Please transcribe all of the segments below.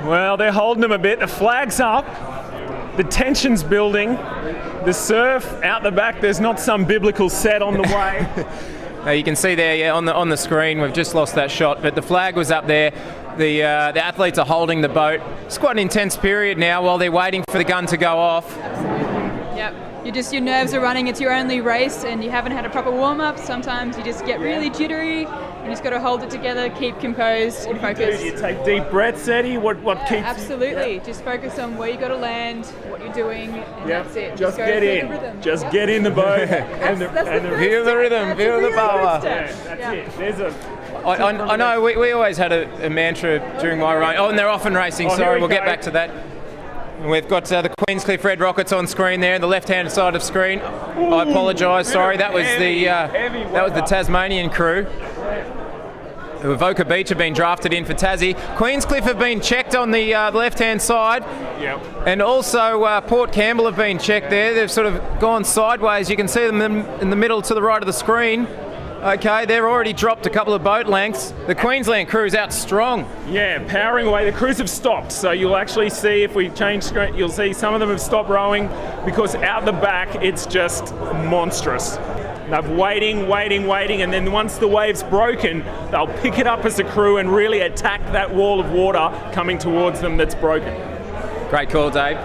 Well, they're holding them a bit. The flag's up. The tension's building. The surf out the back, there's not some biblical set on the way. You can see there on the screen, we've just lost that shot, but the flag was up there. The athletes are holding the boat. It's quite an intense period now while they're waiting for the gun to go off. Yep. Your nerves are running. It's your only race and you haven't had a proper warm-up. Sometimes you just get really jittery. You just got to hold it together, keep composed and focus. Do you take deep breaths, Eddie? What keeps absolutely. you? Just focus on where you got to land, what you're doing, and that's it. Just get in. Just get in the boat. and feel the rhythm, feel the power. That's it. I know we always had a mantra during my run. Oh, and they're off and racing. Sorry, we'll get back to that. We've got the Queenscliff Red Rockets on screen there, the left-hand side of screen. I apologise. Sorry, that was the Tasmanian crew. Avoca Beach have been drafted in for Tassie. Queenscliff have been checked on the left-hand side. Yep. And also Port Campbell have been checked there. They've sort of gone sideways. You can see them in the middle to the right of the screen. Okay, they've already dropped a couple of boat lengths. The Queensland crew's out strong. Yeah, powering away. The crews have stopped, so you'll actually see, if we change screen, you'll see some of them have stopped rowing because out the back it's just monstrous. They're waiting, and then once the wave's broken, they'll pick it up as a crew and really attack that wall of water coming towards them that's broken. Great call, Dave.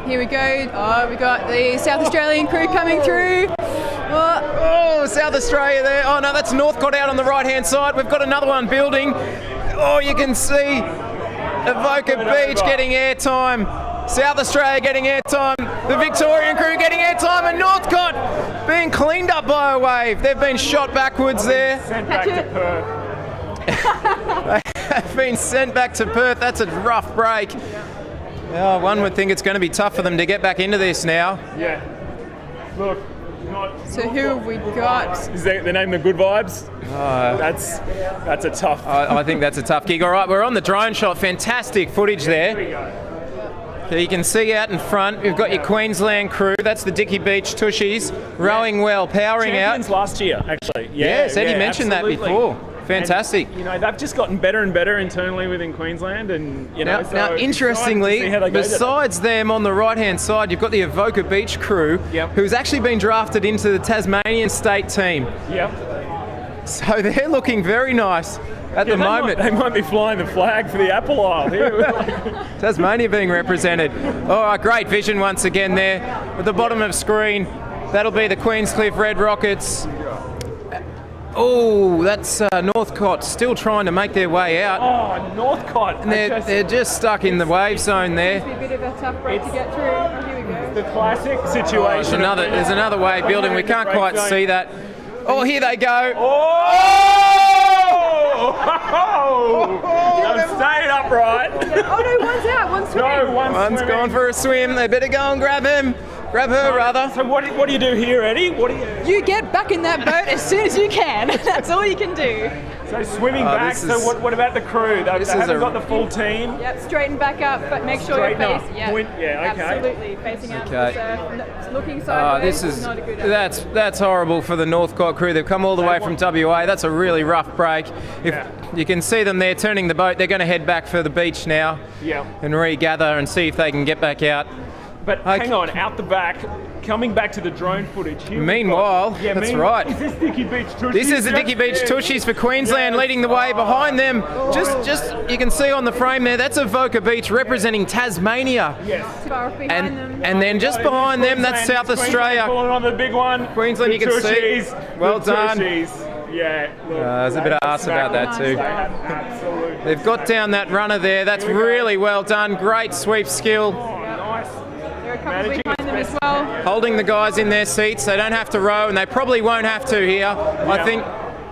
Here we go. Oh, we got the South Australian crew coming through. Oh, South Australia there. Oh no, that's Northcott out on the right-hand side. We've got another one building. Oh, you can see Avoca Beach getting airtime. South Australia getting airtime. The Victorian crew getting airtime, and Northcott being cleaned up by a wave. They've been shot backwards there. Sent back to Perth. They have been sent back to Perth. That's a rough break. Oh, one would think it's going to be tough for them to get back into this now. Yeah. Look. So who have we got? Is that the name of Good Vibes? That's a tough. I think that's a tough gig. All right, we're on the drone shot. Fantastic footage there. Here we go. So you can see out in front, we've got your Queensland crew. That's the Dicky Beach Tushies, rowing well, powering Champions out. last year, actually. Yes, Eddie mentioned absolutely. that before. Fantastic. And, they've just gotten better and better internally within Queensland, and now interestingly, besides them on the right-hand side, you've got the Avoca Beach crew, who's actually been drafted into the Tasmanian state team. Yep. So they're looking very nice at the moment. They might be flying the flag for the Apple Isle here. Tasmania being represented. All right, great vision once again there. At the bottom of screen, that'll be the Queenscliff Red Rockets. Oh, that's Northcott still trying to make their way out. Oh, Northcott. And they're just stuck in the wave zone there. It's a bit of a tough break to get through. Oh, here we go. The classic situation. There's another wave building. We can't quite see that. Oh, here they go. They've stayed upright. Oh no, one's out. One's swimming. No, one's gone for a swim. They better go and grab him. Grab her, rather. So what do you do here, Eddie? You get back in that boat as soon as you can. That's all you can do. So swimming back. So what about the crew? They haven't got the full team. Yep, straighten back up, but make sure you're facing. Yeah, okay. Absolutely, facing out to the surf. Looking sideways is not a good idea. That's horrible for the Northcott crew. They've come all the way from WA. That's a really rough break. You can see them there turning the boat. They're going to head back for the beach now and regather and see if they can get back out. But hang on, out the back, coming back to the drone footage here. Meanwhile, that's right. Is this Dicky Beach Tushies? This is the Dicky Beach Tushies for Queensland leading the way. Behind them, just you can see on the frame there, that's Avoca Beach representing Tasmania. Yes. And then just behind them, that's South Australia. Pulling on the big one. Queensland, you can see. Well done. Yeah, there's a bit of arse about that too. Absolutely. They've got down that runner there. That's really well done. Great sweep skill. There are a couple behind them as well. Holding the guys in their seats. They don't have to row, and they probably won't have to here. I think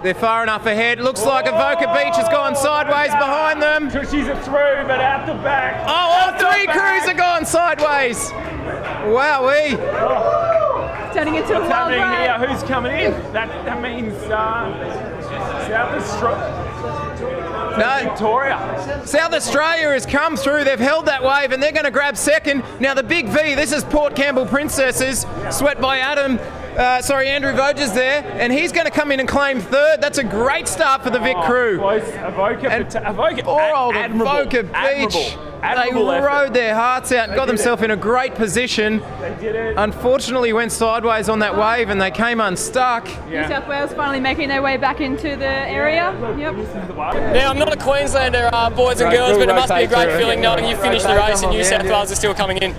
they're far enough ahead. Looks like Avoca Beach has gone sideways behind them. Tushies are through, but out the back. Oh, all three crews have gone sideways. Wowee. Turning into a wild ride. Here? Who's coming in? That means South Australia. No. Victoria. South Australia has come through. They've held that wave and they're going to grab second. Now the big V, this is Port Campbell Princesses, swept by Andrew Voges there, and he's going to come in and claim third. That's a great start for the Vic crew. Close. Avoca Beach. Admirable effort. rode their hearts out and got themselves in a great position. They did it. Unfortunately, went sideways on that wave and they came unstuck. New South Wales finally making their way back into the area. Yep. Now, I'm not a Queenslander, boys and girls, but it must be a great feeling knowing you finished the race and New South Wales are still coming in.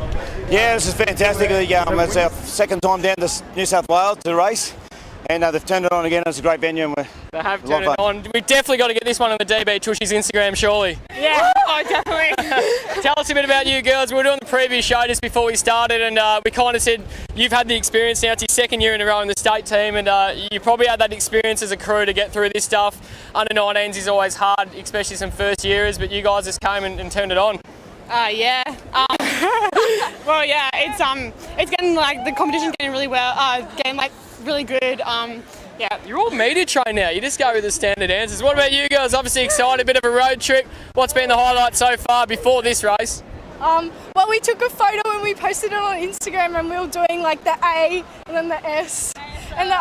Yeah, this is fantastic. It's our second time down to New South Wales to race, and they've turned it on again. It's a great venue. And they have turned it on. We've definitely got to get this one on the DB Tushy's Instagram, surely. Yeah, oh, definitely. Tell us a bit about you girls. We were doing the previous show just before we started, and we kind of said you've had the experience now. It's your second year in a row in the state team, and you probably had that experience as a crew to get through this stuff. Under 19s is always hard, especially some first years, but you guys just came and turned it on. Yeah. Well, yeah. It's getting like the competition's getting really well. Getting like really good. Yeah. You're all media trained now. You just go with the standard answers. What about you girls? Obviously excited, a bit of a road trip. What's been the highlight so far before this race? Well, we took a photo and we posted it on Instagram, and we were doing like the A and then the S and the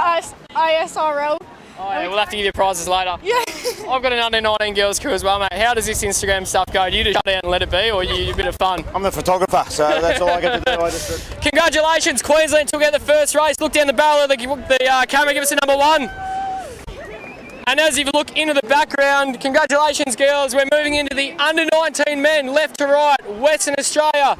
ISRL. Oh, yeah, we'll have to give you prizes later. Yeah. I've got an under 19 girls crew as well, mate. How does this Instagram stuff go? Do you just shut down and let it be, or are you a bit of fun? I'm the photographer, so that's all I get to do. Congratulations, Queensland took out the first race. Look down the barrel of the camera, give us a number one. And as you look into the background, congratulations, girls. We're moving into the under 19 men, left to right, Western Australia.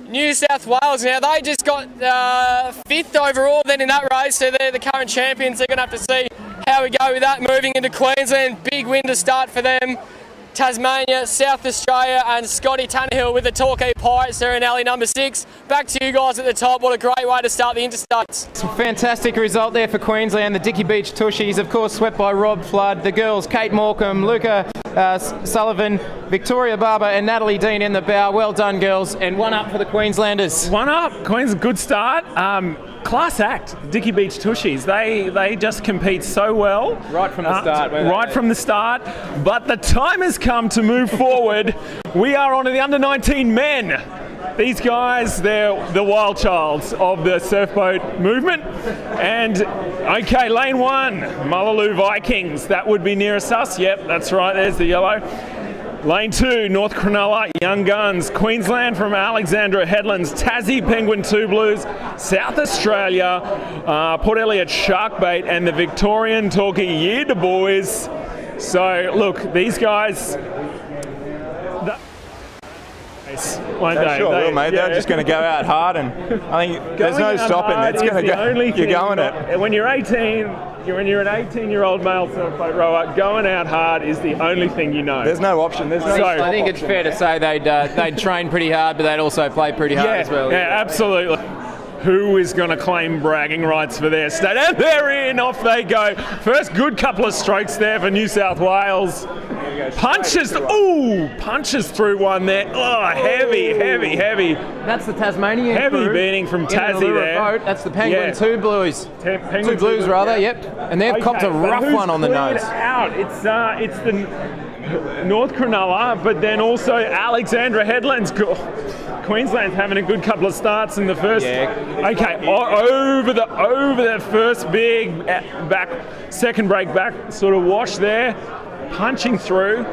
New South Wales now, they just got 5th overall then in that race, so they're the current champions. They're going to have to see how we go with that. Moving into Queensland, big win to start for them. Tasmania, South Australia, and Scotty Tannehill with the Torquay Pirates there in alley number 6. Back to you guys at the top. What a great way to start the Interstates. It's a fantastic result there for Queensland. The Dicky Beach Tushies, of course, swept by Rob Flood. The girls, Kate Morecambe, Luca Sullivan, Victoria Barber and Natalie Dean in the bow. Well done, girls, and one up for the Queenslanders. One up. Queensland, good start. Class act, Dicky Beach Tushies. They just compete so well. Right from the start. Right from the start. But the time has come to move forward. We are on to the under 19 men. These guys, they're the wild childs of the surf boat movement. And, okay, lane 1, Mullaloo Vikings. That would be nearest us. Yep, that's right, there's the yellow. Lane 2, North Cronulla, Young Guns. Queensland from Alexandra Headlands, Tassie Penguin 2 Blues, South Australia, Port Elliot Sharkbait, and the Victorian Torquay Year to Boys. So, look, these guys... Won't they? Sure will, mate. Yeah. They're just going to go out hard, and I think there's no stopping. It's going to go. You're going it. When you're 18, when you're an 18-year-old male surf boat rower, going out hard is the only thing you know. There's no option. There's no. I think it's fair to say they'd train pretty hard, but they'd also play pretty hard as well. Yeah, absolutely. Who is going to claim bragging rights for their state? And they're in, off they go. First good couple of strokes there for New South Wales. Punches through one there. Oh, heavy. That's the Tasmanian Heavy crew beating from in the Tassie Lure there. Boat. That's the Penguin 2 Blues. Penguin 2 Blues, rather, yeah. yep. And they've copped a rough one on the nose. Out. It's the North Cronulla, but then also Alexandra Headlands. Queensland's having a good couple of starts in the first. Yeah. Okay, over the first big second break back, sort of wash there, punching through.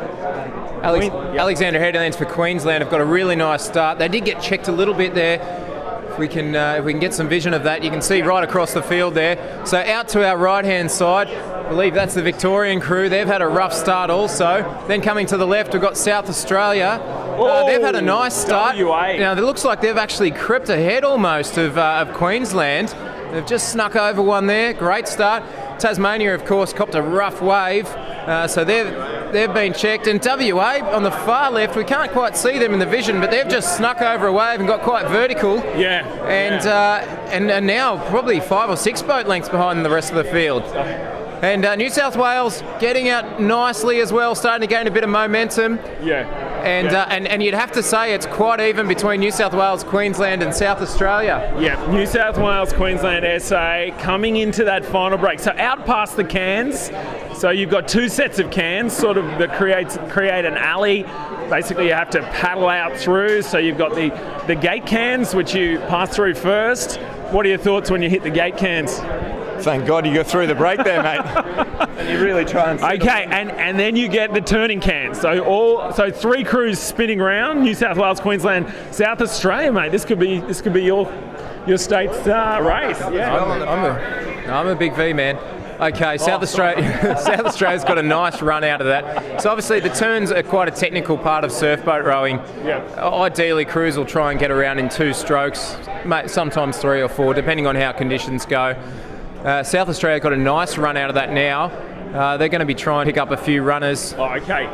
Alexander Headlands for Queensland have got a really nice start. They did get checked a little bit there. If we can get some vision of that, you can see right across the field there. So out to our right-hand side, I believe that's the Victorian crew. They've had a rough start also. Then coming to the left, we've got South Australia. They've had a nice start. WA. Now, it looks like they've actually crept ahead almost of Queensland. They've just snuck over one there. Great start. Tasmania, of course, copped a rough wave. So they've been checked. And WA on the far left, we can't quite see them in the vision, but they've just snuck over a wave and got quite vertical. Yeah. And now probably 5 or 6 boat lengths behind the rest of the field. And New South Wales getting out nicely as well, starting to gain a bit of momentum. Yeah. And you'd have to say it's quite even between New South Wales, Queensland and South Australia. Yeah, New South Wales, Queensland, SA coming into that final break. So out past the cans. So you've got 2 sets of cans, sort of that create an alley. Basically, you have to paddle out through. So you've got the gate cans, which you pass through first. What are your thoughts when you hit the gate cans? Thank God you got through the break there, mate. And you really try and... Okay, and then you get the turning can. So 3 crews spinning around, New South Wales, Queensland, South Australia, mate. This could be your state's race. Yeah. I'm a big V man. Okay, South Australia's got a nice run out of that. So obviously the turns are quite a technical part of surf boat rowing. Yeah. Ideally, crews will try and get around in 2 strokes, sometimes 3 or 4, depending on how conditions go. South Australia got a nice run out of that now. They're going to be trying to pick up a few runners. Oh, okay.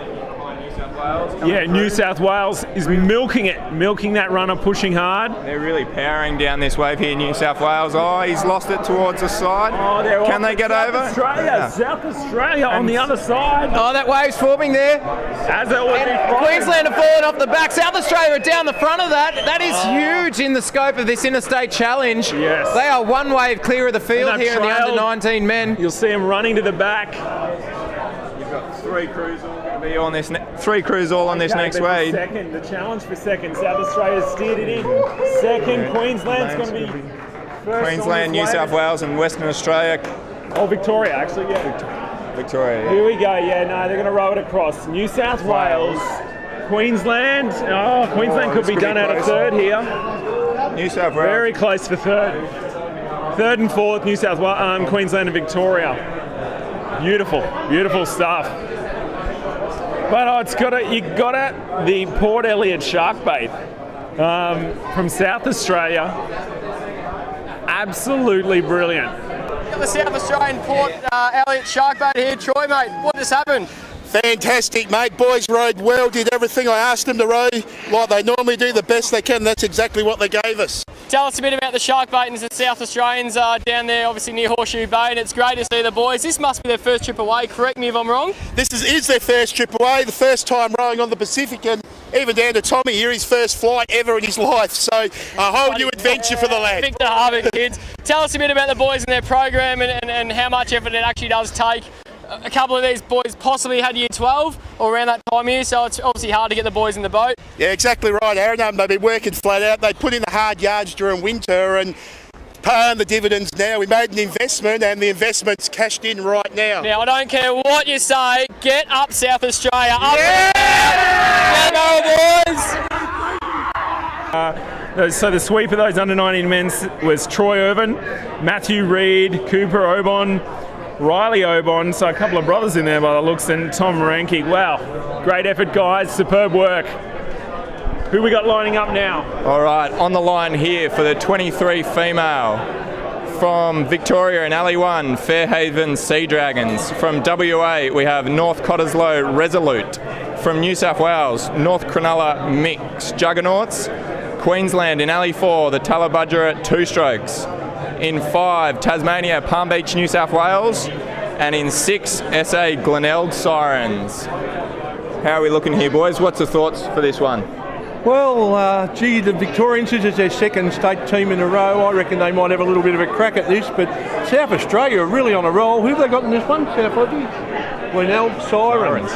Yeah, New South Wales is milking that runner, pushing hard. They're really powering down this wave here, New South Wales. Oh, he's lost it towards the side. Oh, Can they get over? South Australia on the other side. Oh, that wave's forming there. As it would be. Queensland are falling off the back. South Australia are down the front of that. That is huge in the scope of this interstate challenge. Yes. They are 1 wave clear of the field here in the under-19 men. You'll see them running to the back. You've got 3 crews all going to be on this. 3 crews all on this next wave. The challenge for second. South Australia steered it in. Second, Queensland's going to be first. Queensland, New South Wales, and Western Australia. Oh, Victoria, actually, yeah. Victoria. Yeah. Here we go. Yeah, no, they're going to row it across. New South Wales, Queensland. Oh, Queensland could be done out of third here. New South Wales. Very close for third. Third and fourth, New South Wales, Queensland and Victoria. Beautiful stuff. But you got it. The Port Elliot shark bait from South Australia. Absolutely brilliant. Got the South Australian Port Elliot shark bait here. Troy, mate, what just happened? Fantastic, mate. Boys rowed well, did everything I asked them to row like they normally do, the best they can. That's exactly what they gave us. Tell us a bit about the shark bait and the South Australians down there, obviously near Horseshoe Bay, and it's great to see the boys. This must be their first trip away, correct me if I'm wrong? This is their first trip away, the first time rowing on the Pacific, and even down to Tommy here, his first flight ever in his life. So a whole new adventure for the lad. Victor Harvick, kids. Tell us a bit about the boys and their program and how much effort it actually does take. A couple of these boys possibly had year 12 or around that time here, so it's obviously hard to get the boys in the boat. Yeah, exactly right, Aaron. They've been working flat out. They put in the hard yards during winter and paying the dividends now. We made an investment and the investment's cashed in right now. Now, I don't care what you say, get up South Australia. Up boys! So the sweep of those under-19 men was Troy Irvin, Matthew Reid, Cooper Obon, Riley Obon, so a couple of brothers in there by the looks, and Tom Ranke. Wow, great effort, guys, superb work. Who we got lining up now? All right, on the line here for the 23 female. From Victoria in Alley 1, Fairhaven Sea Dragons. From WA, we have North Cottesloe Resolute. From New South Wales, North Cronulla Mixed Juggernauts. Queensland in Alley 4, the Tallabudgera 2-strokes. In 5, Tasmania, Palm Beach, New South Wales. And in 6, SA Glenelg Sirens. How are we looking here, boys? What's the thoughts for this one? Well, the Victorians, this is their second state team in a row. I reckon they might have a little bit of a crack at this, but South Australia are really on a roll. Who have they got in this one, South Aussie? Glenelg Sirens.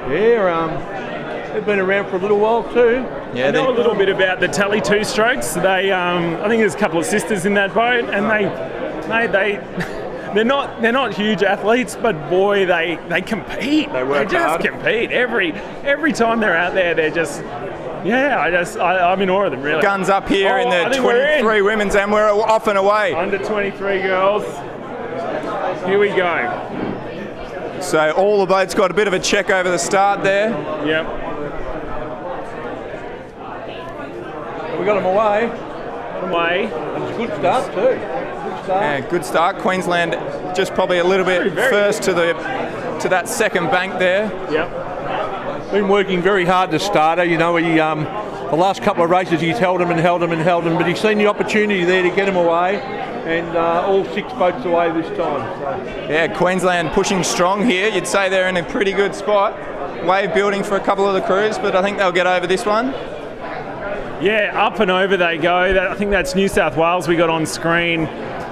Yeah, they've been around for a little while too. Yeah, I know a little bit about the Tally 2-strokes. They, I think there's a couple of sisters in that boat, and they're not huge athletes, but boy, they compete. They work hard. Compete every time they're out there. They're just. Yeah, I'm in awe of them, really. Guns up here in the 23 women's, and we're off and away. Under 23 girls. Here we go. So all the boats got a bit of a check over the start there. Yep. We got them away. It's a good start too. Good start. Yeah, good start. Queensland just probably a little bit first to that second bank there. Yep. Been working very hard to starter. You know, the last couple of races he's held them, but he's seen the opportunity there to get them away, and all 6 boats away this time. So. Yeah, Queensland pushing strong here. You'd say they're in a pretty good spot. Wave building for a couple of the crews, but I think they'll get over this one. Yeah, up and over they go. I think that's New South Wales we got on screen.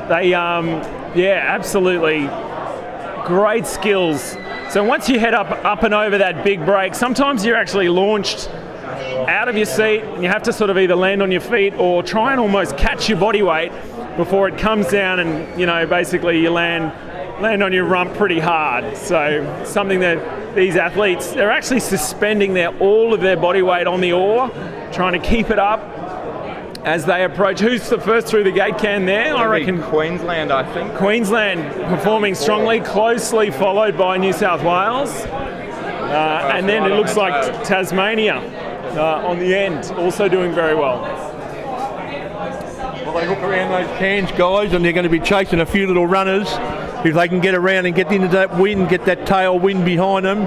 They, absolutely great skills. So once you head up and over that big break, sometimes you're actually launched out of your seat and you have to sort of either land on your feet or try and almost catch your body weight before it comes down, and basically you land on your rump pretty hard. So something that these athletes, they're actually suspending all of their body weight on the oar, trying to keep it up as they approach. Who's the first through the gate can there? I reckon Queensland, I think. Queensland performing strongly, closely followed by New South Wales. And then it looks like Tasmania on the end, also doing very well. Well, they hook around those cans, guys, and they're going to be chasing a few little runners. If they can get around and get into that wind, get that tailwind behind them,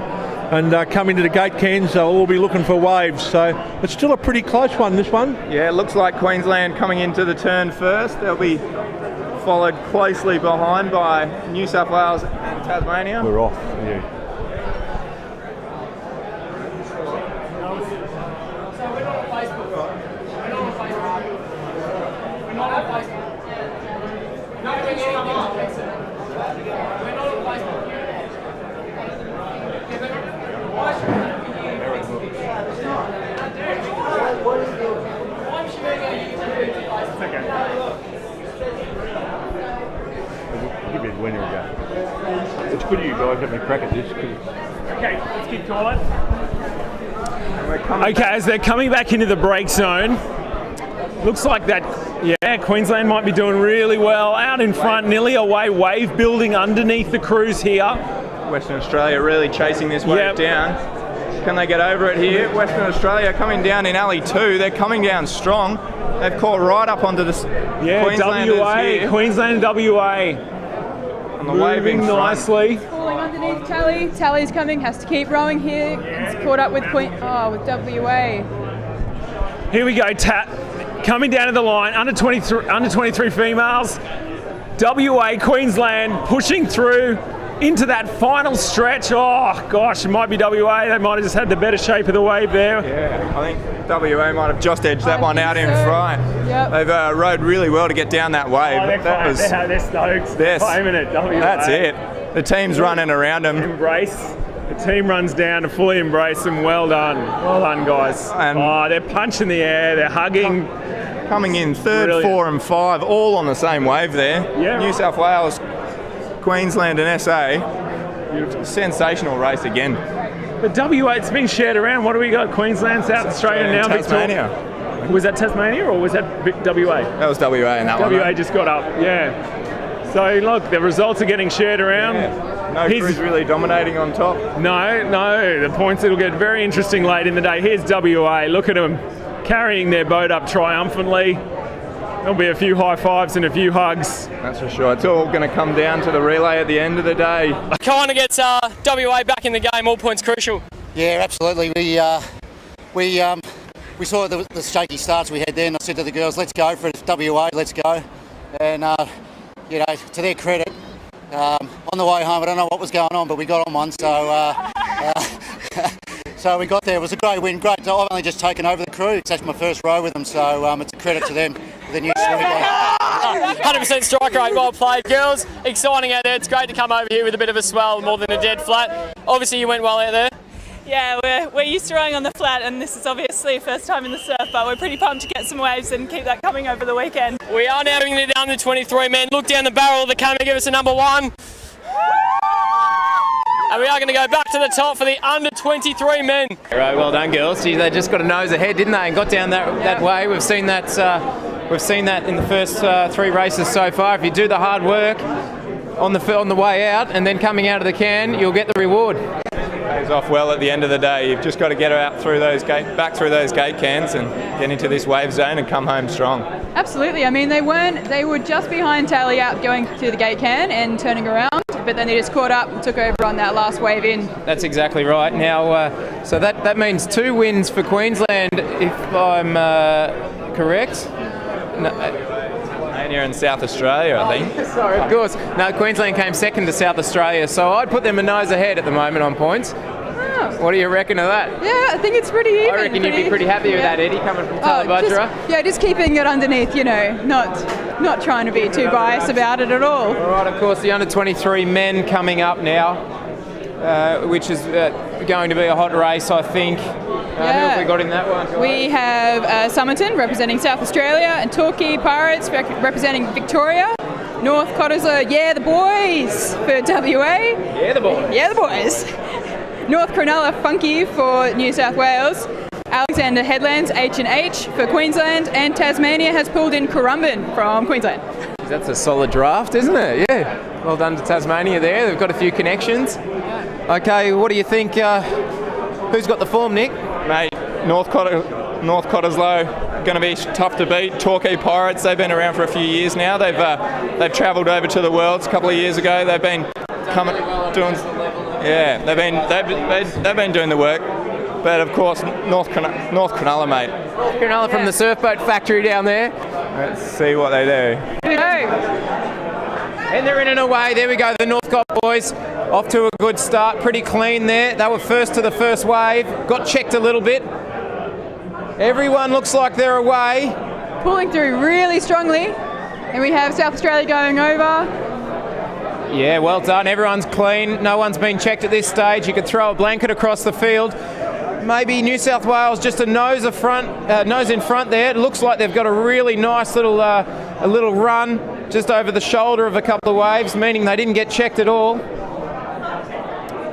and come into the gate cans, they'll all be looking for waves. So it's still a pretty close one, this one. Yeah, it looks like Queensland coming into the turn first. They'll be followed closely behind by New South Wales and Tasmania. We're off, yeah. Give it a winner again. It's good you guys having a crack at this. Okay, let's keep calling. Okay, as they're coming back into the break zone, looks like that, Queensland might be doing really well. Out in front, nearly away, wave building underneath the crews here. Western Australia really chasing this wave down. Can they get over it here? Western Australia coming down in alley 2. They're coming down strong. They've caught right up onto the Queenslanders WA, here. Queensland WA. On the waving nicely. Falling underneath Tally. Tally's coming, has to keep rowing here. It's caught up with with WA. Here we go, coming down to the line, under 23 females. WA, Queensland pushing through into that final stretch. Oh gosh, it might be WA. They might have just had the better shape of the wave there. Yeah, I think WA might have just edged that one out in front. Yep. They've rowed really well to get down that wave. They're stoked. They're claiming it, WA. That's it. The team's running around them. Embrace. The team runs down to fully embrace them. Well done. Well done, guys. And they're punching the air. They're hugging. Coming in third, brilliant. 4 and 5, all on the same wave there. Yeah. New South Wales, Queensland and SA. Sensational race again. But WA, it's been shared around. What do we got? Queensland, South Australia, now Tasmania. Victoria. Was that Tasmania or was that WA? That was WA in that one. WA just got up, yeah. So look, the results are getting shared around. Yeah. No crew's really dominating on top. No. The points, it'll get very interesting late in the day. Here's WA. Look at them carrying their boat up triumphantly. There'll be a few high fives and a few hugs. That's for sure. It's all going to come down to the relay at the end of the day. Kind of gets WA back in the game. All points crucial. Yeah, absolutely. We saw the shaky starts we had then. I said to the girls, let's go for it. It's WA, let's go. And, to their credit, on the way home, I don't know what was going on, but we got on one. So we got there. It was a great win. Great. I've only just taken over the crew. It's actually my first row with them, so it's a credit to them. The new 100% strike rate, well played. Girls, exciting out there. It's great to come over here with a bit of a swell more than a dead flat. Obviously you went well out there. Yeah, we're used to rowing on the flat, and this is obviously first time in the surf, but we're pretty pumped to get some waves and keep that coming over the weekend. We are now moving down to 23 men. Look down the barrel of the camera, give us a number 1. And we are going to go back to the top for the under 23 men. Right, well done, girls. Gee, they just got a nose ahead, didn't they? And got down that way. We've seen that in the first 3 races so far. If you do the hard work on the way out and then coming out of the can, you'll get the reward. Pays off well at the end of the day. You've just got to get her out through those back through those gate cans and get into this wave zone and come home strong. Absolutely. I mean, they were just behind Taylor out going to the gate can and turning around, but then they just caught up and took over on that last wave in. That's exactly right. Now, so that means 2 wins for Queensland, if I'm correct. Tasmania and South Australia, I think. Sorry, of course. No, Queensland came second to South Australia, so I'd put them a nose ahead at the moment on points. Oh. What do you reckon of that? Yeah, I think it's pretty even. I reckon you'd be pretty happy with that, Eddie, coming from Talabudgera. Just keeping it underneath, not trying to be too biased about it at all. All right, of course, the under 23 men coming up now, which is going to be a hot race, I think. Who have we got in that one? We have Somerton representing South Australia and Torquay Pirates representing Victoria. North Cottesloe, the boys for WA. Yeah, the boys. Yeah, the boys. North Cronulla Funky for New South Wales. Alexander Headlands H&H for Queensland, and Tasmania has pulled in Currumbin from Queensland. That's a solid draft, isn't it? Yeah. Well done to Tasmania there. They've got a few connections. Okay, what do you think? Who's got the form, Nick? Mate, North Cottesloe going to be tough to beat. Torquay Pirates, they've been around for a few years now. They've travelled over to the Worlds a couple of years ago. They've been doing doing the work. But of course, North Cronulla, mate. North Cronulla from the Surf Boat factory down there. Let's see what they do. And they're in and away. There we go. The Northcott boys off to a good start. Pretty clean there. They were first to the first wave. Got checked a little bit. Everyone looks like they're away. Pulling through really strongly. And we have South Australia going over. Yeah, well done. Everyone's clean. No one's been checked at this stage. You could throw a blanket across the field. Maybe New South Wales just a nose in front there. It looks like they've got a really nice little run just over the shoulder of a couple of waves, meaning they didn't get checked at all.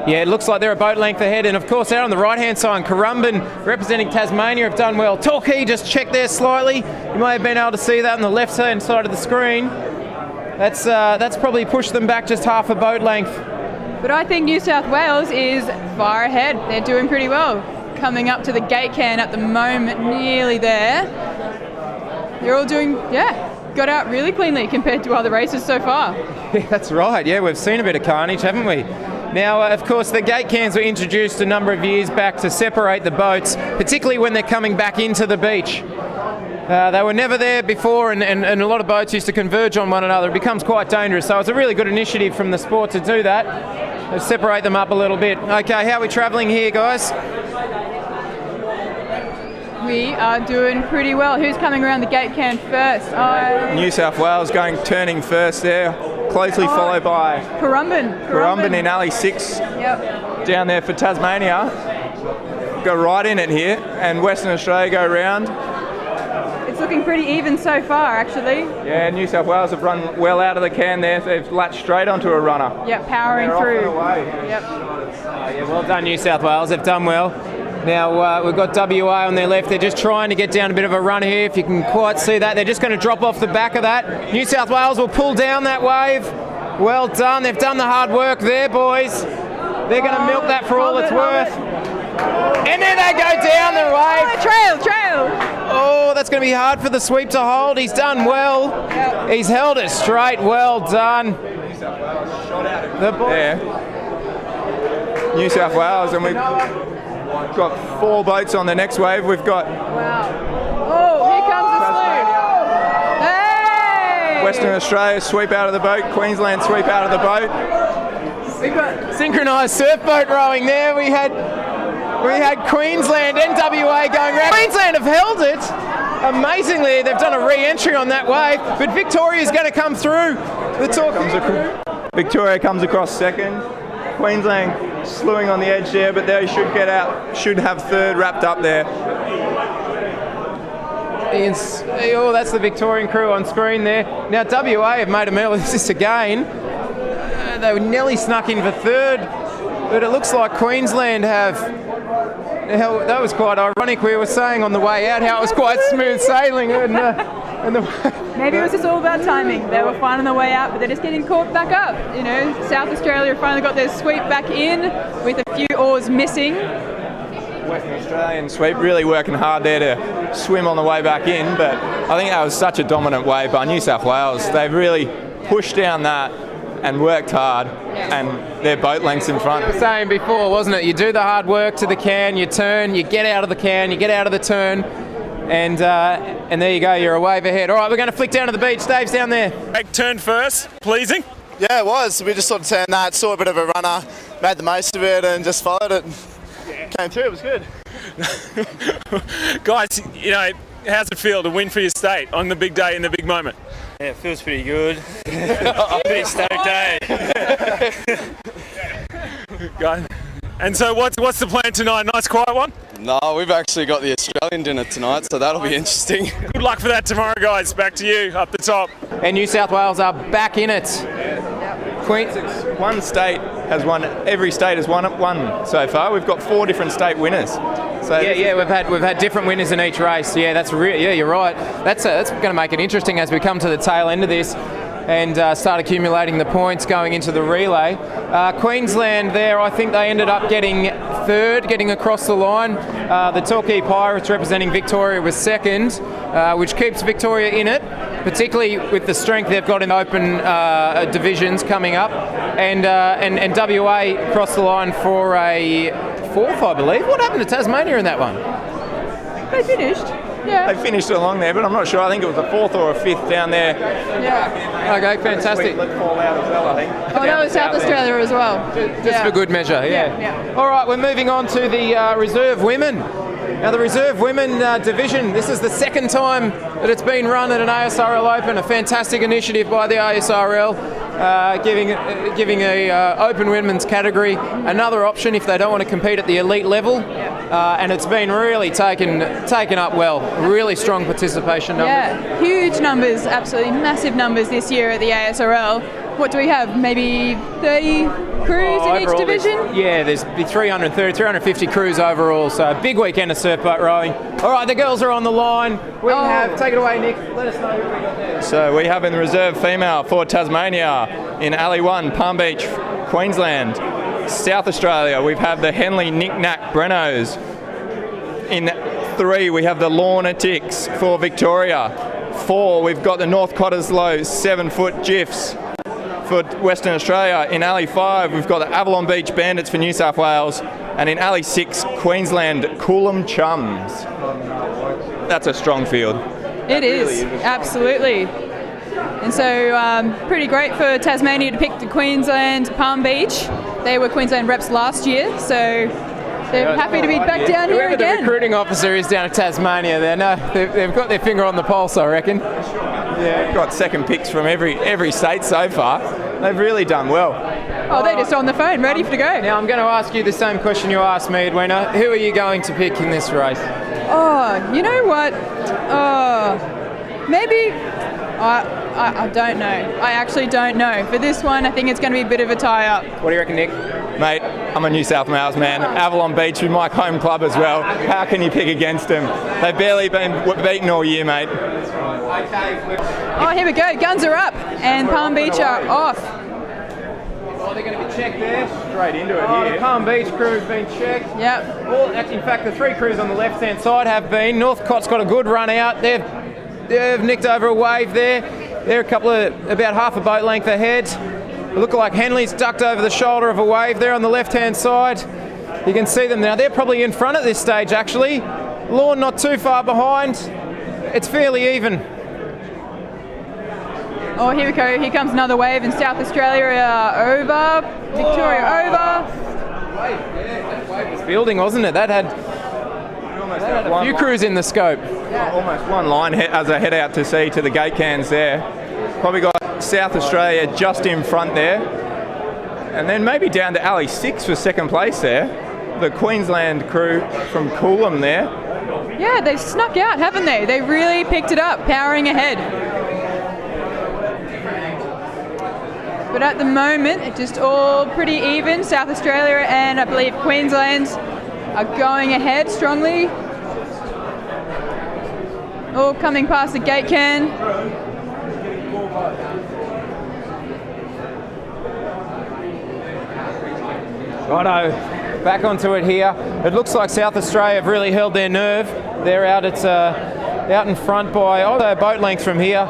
Yeah, it looks like they're a boat length ahead. And of course, out on the right-hand side, Currumbin representing Tasmania have done well. Torquay just checked there slightly. You may have been able to see that on the left-hand side of the screen. That's probably pushed them back just half a boat length. But I think New South Wales is far ahead. They're doing pretty well. Coming up to the gate can at the moment, nearly there. They're all doing, got out really cleanly compared to other races so far. Yeah, that's right. Yeah, we've seen a bit of carnage, haven't we? Now, of course, the gate cans were introduced a number of years back to separate the boats, particularly when they're coming back into the beach. They were never there before, and a lot of boats used to converge on one another. It becomes quite dangerous, so it's a really good initiative from the sport to do that. Let's separate them up a little bit. Okay, how are we travelling here, guys? We are doing pretty well. Who's coming around the gate can first? New South Wales turning first there, closely followed by Currumbin in alley 6. Yep. Down there for Tasmania. Go right in it here, and Western Australia go round. It's looking pretty even so far, actually. Yeah, New South Wales have run well out of the can there. They've latched straight onto a runner. Yep, powering through. Yep. Yeah, well done, New South Wales. They've done well. Now we've got WA on their left. They're just trying to get down a bit of a run here. If you can quite see that, they're just going to drop off the back of that. New South Wales will pull down that wave. Well done. They've done the hard work there, boys. They're going to milk that for all it's worth. And then they go down the wave. Trail. Oh, that's going to be hard for the sweep to hold. He's done well. Yep. He's held it straight. Well done. New South Wales shot out the ball. There. New South Wales, and we've got 4 boats on the next wave. We've got here comes the sloop. Hey! Western Australia sweep out of the boat. Queensland sweep out of the boat. We've got synchronised surf boat rowing there. We had Queensland and WA going round. Queensland have held it. Amazingly, they've done a re-entry on that wave, but Victoria's going to come through. Victoria comes across second. Queensland slewing on the edge there, but they should have third wrapped up there. Oh, that's the Victorian crew on screen there. Now WA have made a medal of this again. They were nearly snuck in for third, but it looks like Queensland have. That was quite ironic. We were saying on the way out how it was quite smooth sailing, Maybe it was just all about timing. They were fine on the way out, but they're just getting caught back up. You know, South Australia finally got their sweep back in with a few oars missing. Western Australian sweep really working hard there to swim on the way back in, but I think that was such a dominant wave by New South Wales. They've really pushed down that and worked hard, and their boat lengths in front. I was saying before, wasn't it? You do the hard work to the can, you turn, you get out of the can, you get out of the turn, and there you go, you're a wave ahead. All right, we're going to flick down to the beach. Dave's down there. Turn first, pleasing. Yeah, it was. We just sort of turned that, saw a bit of a runner, made the most of it, and just followed it. Came through, it was good. Guys, you know, how's it feel to win for your state on the big day in the big moment? Yeah, it feels pretty good. Pretty stoked, eh? Guys. And so what's the plan tonight? Nice quiet one? No, we've actually got the Australian dinner tonight, so that'll be interesting. Good luck for that tomorrow, guys. Back to you, up the top. And New South Wales are back in it. One state has won. Every state has won one so far. We've got 4 different state winners. So we've had different winners in each race. Yeah, you're right. That's going to make it interesting as we come to the tail end of this and start accumulating the points going into the relay. Queensland there, I think they ended up getting third, getting across the line. The Torquay Pirates representing Victoria was second, which keeps Victoria in it, particularly with the strength they've got in open divisions coming up. And WA crossed the line for a fourth, I believe. What happened to Tasmania in that one? They finished. Yeah. They finished along there, but I'm not sure. I think it was a 4th or a 5th down there. Yeah. Okay, fantastic. Let fall out as well, I think. Oh, that was South Australia as well. Just for good measure, yeah. All right, we're moving on to the reserve women. Now, the reserve women division, this is the second time that it's been run at an ASRL Open, a fantastic initiative by the ASRL, giving a open women's category another option if they don't want to compete at the elite level. And it's been really taken up well. Really strong participation numbers. Yeah, huge numbers, absolutely massive numbers this year at the ASRL. What do we have? Maybe 30 crews in each division? There's 330, 350 crews overall, so a big weekend of surf boat rowing. All right, the girls are on the line. Take it away, Nick. Let us know who we got there. So we have in the reserve female for Tasmania in Alley 1, Palm Beach, Queensland. South Australia, we have the Henley Knick-Knack Brennos. In 3, we have the Lorna Ticks for Victoria. 4, we've got the North Cottesloe 7-foot GIFs for Western Australia. In Alley 5, we've got the Avalon Beach Bandits for New South Wales. And in Alley 6, Queensland Coolum Chums. That's a strong field. It is, absolutely. And so pretty great for Tasmania to pick the Queensland Palm Beach. They were Queensland reps last year, so they're happy to be back down here Whoever again. the recruiting officer is down at Tasmania, they've got their finger on the pulse, I reckon. Yeah, we've got second picks from every state so far. They've really done well. Oh, they're just on the phone, ready to go. Now I'm going to ask you the same question you asked me, Edwina. Who are you going to pick in this race? Oh, you know what? Maybe... I don't know. I actually don't know. For this one, I think it's going to be a bit of a tie-up. What do you reckon, Nick? Mate, I'm a New South Wales man. Avalon Beach is my home club as well. How can you pick against them? They've barely been beaten all year, mate. Oh, here we go. Guns are up, and Palm Beach are off. Oh, they're going to be checked there. Straight into it here. The Palm Beach crew have been checked. Yep. Well, in fact, the 3 crews on the left-hand side have been. Northcott's got a good run out. They've nicked over a wave there. They're about half a boat length ahead. They look like Henley's ducked over the shoulder of a wave there on the left-hand side. You can see them now. They're probably in front at this stage, actually. Lorne not too far behind. It's fairly even. Oh, here we go. Here comes another wave in South Australia over. Victoria over. That wave was building, wasn't it? That had a few crews in the scope. Almost one line as I head out to sea to the gate cans there. Probably got South Australia just in front there. And then maybe down to Alley 6 for second place there. The Queensland crew from Coolum there. Yeah, they've snuck out, haven't they? They really picked it up, powering ahead. But at the moment, it's just all pretty even. South Australia and I believe Queensland are going ahead strongly. All coming past the gate can. Righto, back onto it here. It looks like South Australia have really held their nerve. They're out in front by a boat length from here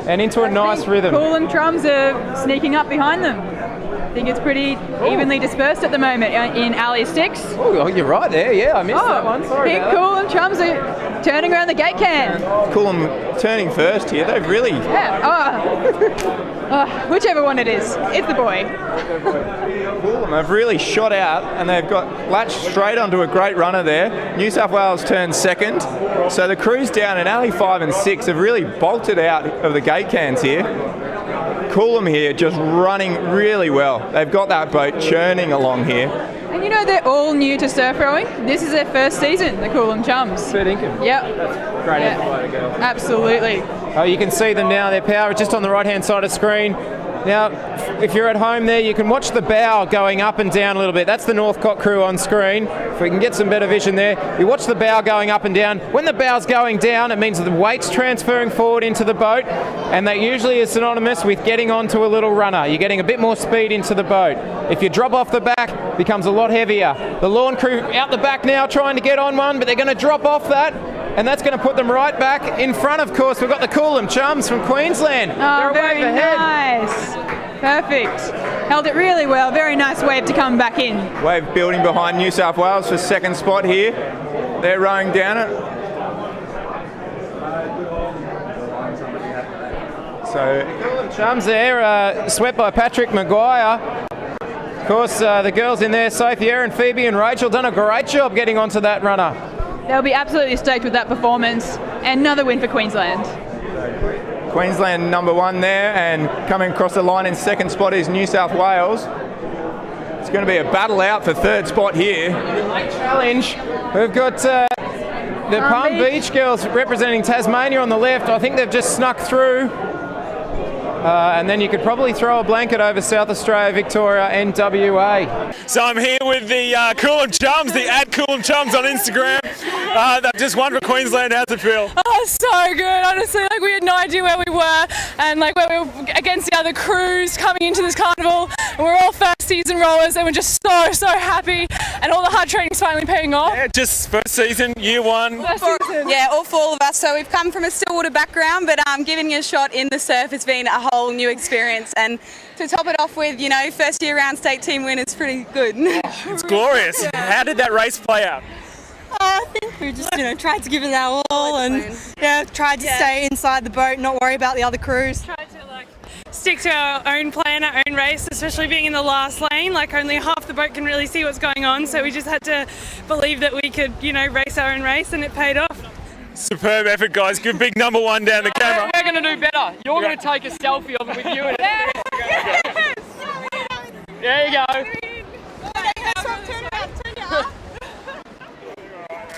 and into a nice rhythm. Coolum Trums are sneaking up behind them. I think it's pretty evenly dispersed at the moment in Alley 6. Oh, you're right there. Yeah, I missed that one. Sorry Big about Coolum Trums are turning around the gate can. Coolum turning first here. They've really... Yeah. Whichever one it is. It's the boy. Coolum have really shot out and they've got latched straight onto a great runner there. New South Wales turned second. So the crews down in Alley 5 and 6 have really bolted out of the gate cans here. Coolum here just running really well. They've got that boat churning along here. And you know they're all new to surf rowing? This is their first season, the Coolum Chums. Fair dinkum. Yep. That's great effort by the girls. Absolutely. Oh, you can see them now. Their power is just on the right-hand side of the screen. Now, if you're at home there, you can watch the bow going up and down a little bit. That's the Northcott crew on screen. If we can get some better vision there. You watch the bow going up and down. When the bow's going down, it means that the weight's transferring forward into the boat, and that usually is synonymous with getting onto a little runner. You're getting a bit more speed into the boat. If you drop off the back, it becomes a lot heavier. The lawn crew out the back now trying to get on one, but they're going to drop off that, and that's going to put them right back in front. Of course, we've got the Coolum Chums from Queensland. Oh, very nice. Perfect. Held it really well. Very nice wave to come back in. Wave building behind New South Wales for second spot here. They're rowing down it. So Chums there, swept by Patrick Maguire. Of course, the girls in there, Sophie, Erin, Phoebe and Rachel, done a great job getting onto that runner. They'll be absolutely stoked with that performance. Another win for Queensland. Queensland number one there, and coming across the line in second spot is New South Wales. It's going to be a battle out for third spot here. Challenge. We've got the Palm Beach girls representing Tasmania on the left. I think they've just snuck through. And then you could probably throw a blanket over South Australia, Victoria and WA. So I'm here with the Coolum Chums, the @Coolum Chums on Instagram. They've just won for Queensland. How's it feel? Oh, so good. Honestly, like we had no idea where we were, and like where we were against the other crews coming into this carnival. And we're all first season rowers, and we're just so happy. And all the hard training's finally paying off. Yeah, just first season, year one. Yeah, all for all of us. So we've come from a stillwater background, but giving it a shot in the surf has been a whole new experience. And to top it off with, first year round state team win is pretty good. It's glorious. Yeah. How did that race play out? I think we just, tried to give it our all and tried to stay inside the boat, not worry about the other crews. Tried to stick to our own plan, our own race, especially being in the last lane. Like only half the boat can really see what's going on, so we just had to believe that we could, race our own race, and it paid off. Superb effort, guys. Good big number one down the camera. We're going to do better. You're going to take a selfie of it with you. There you go.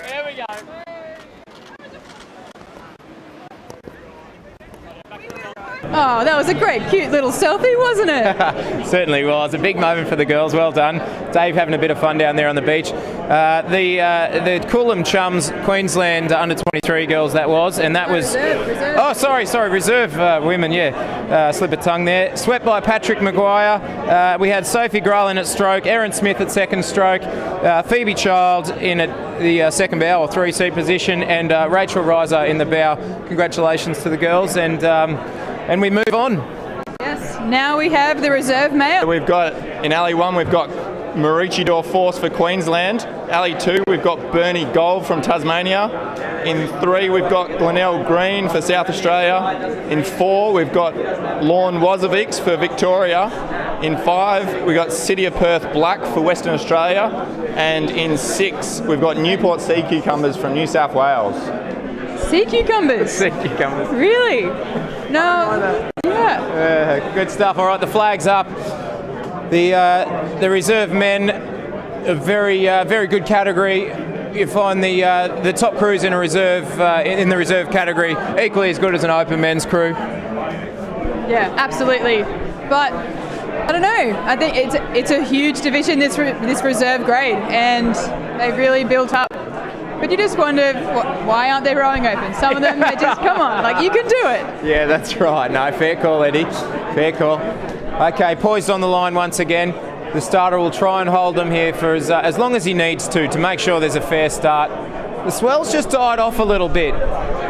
There we go. Oh, that was a great, cute little selfie, wasn't it? Certainly was. A big moment for the girls. Well done. Dave having a bit of fun down there on the beach. The Coolum Chums, Queensland under-23 girls, that was. And that was... Reserve. Oh, sorry. Reserve women, yeah. Slip of tongue there. Swept by Patrick Maguire. We had Sophie Gralin at stroke, Erin Smith at second stroke, Phoebe Child in at the second bow or 3C position, and Rachel Reiser in the bow. Congratulations to the girls, and we move on. Yes, now we have the reserve male. We've got, in Alley 1, we've got Maroochydore Force for Queensland. Alley 2, we've got Bernie Gold from Tasmania. In 3, we've got Glenelle Green for South Australia. In 4, we've got Lorne Wazovics for Victoria. In 5, we've got City of Perth Black for Western Australia. And in 6, we've got Newport Sea Cucumbers from New South Wales. Sea cucumbers? Sea cucumbers. Really? No. Yeah. Good stuff. All right, the flag's up. The reserve men, a very good category. You find the top crews in a reserve in the reserve category equally as good as an open men's crew. Yeah, absolutely. But I don't know. I think it's a huge division, this reserve grade, and they've really built up. But you just wonder, why aren't they rowing open? Some of them, they just, come on, like, you can do it. Yeah, that's right. No, fair call, Eddie. Fair call. Okay, poised on the line once again. The starter will try and hold them here for as long as he needs to make sure there's a fair start. The swell's just died off a little bit,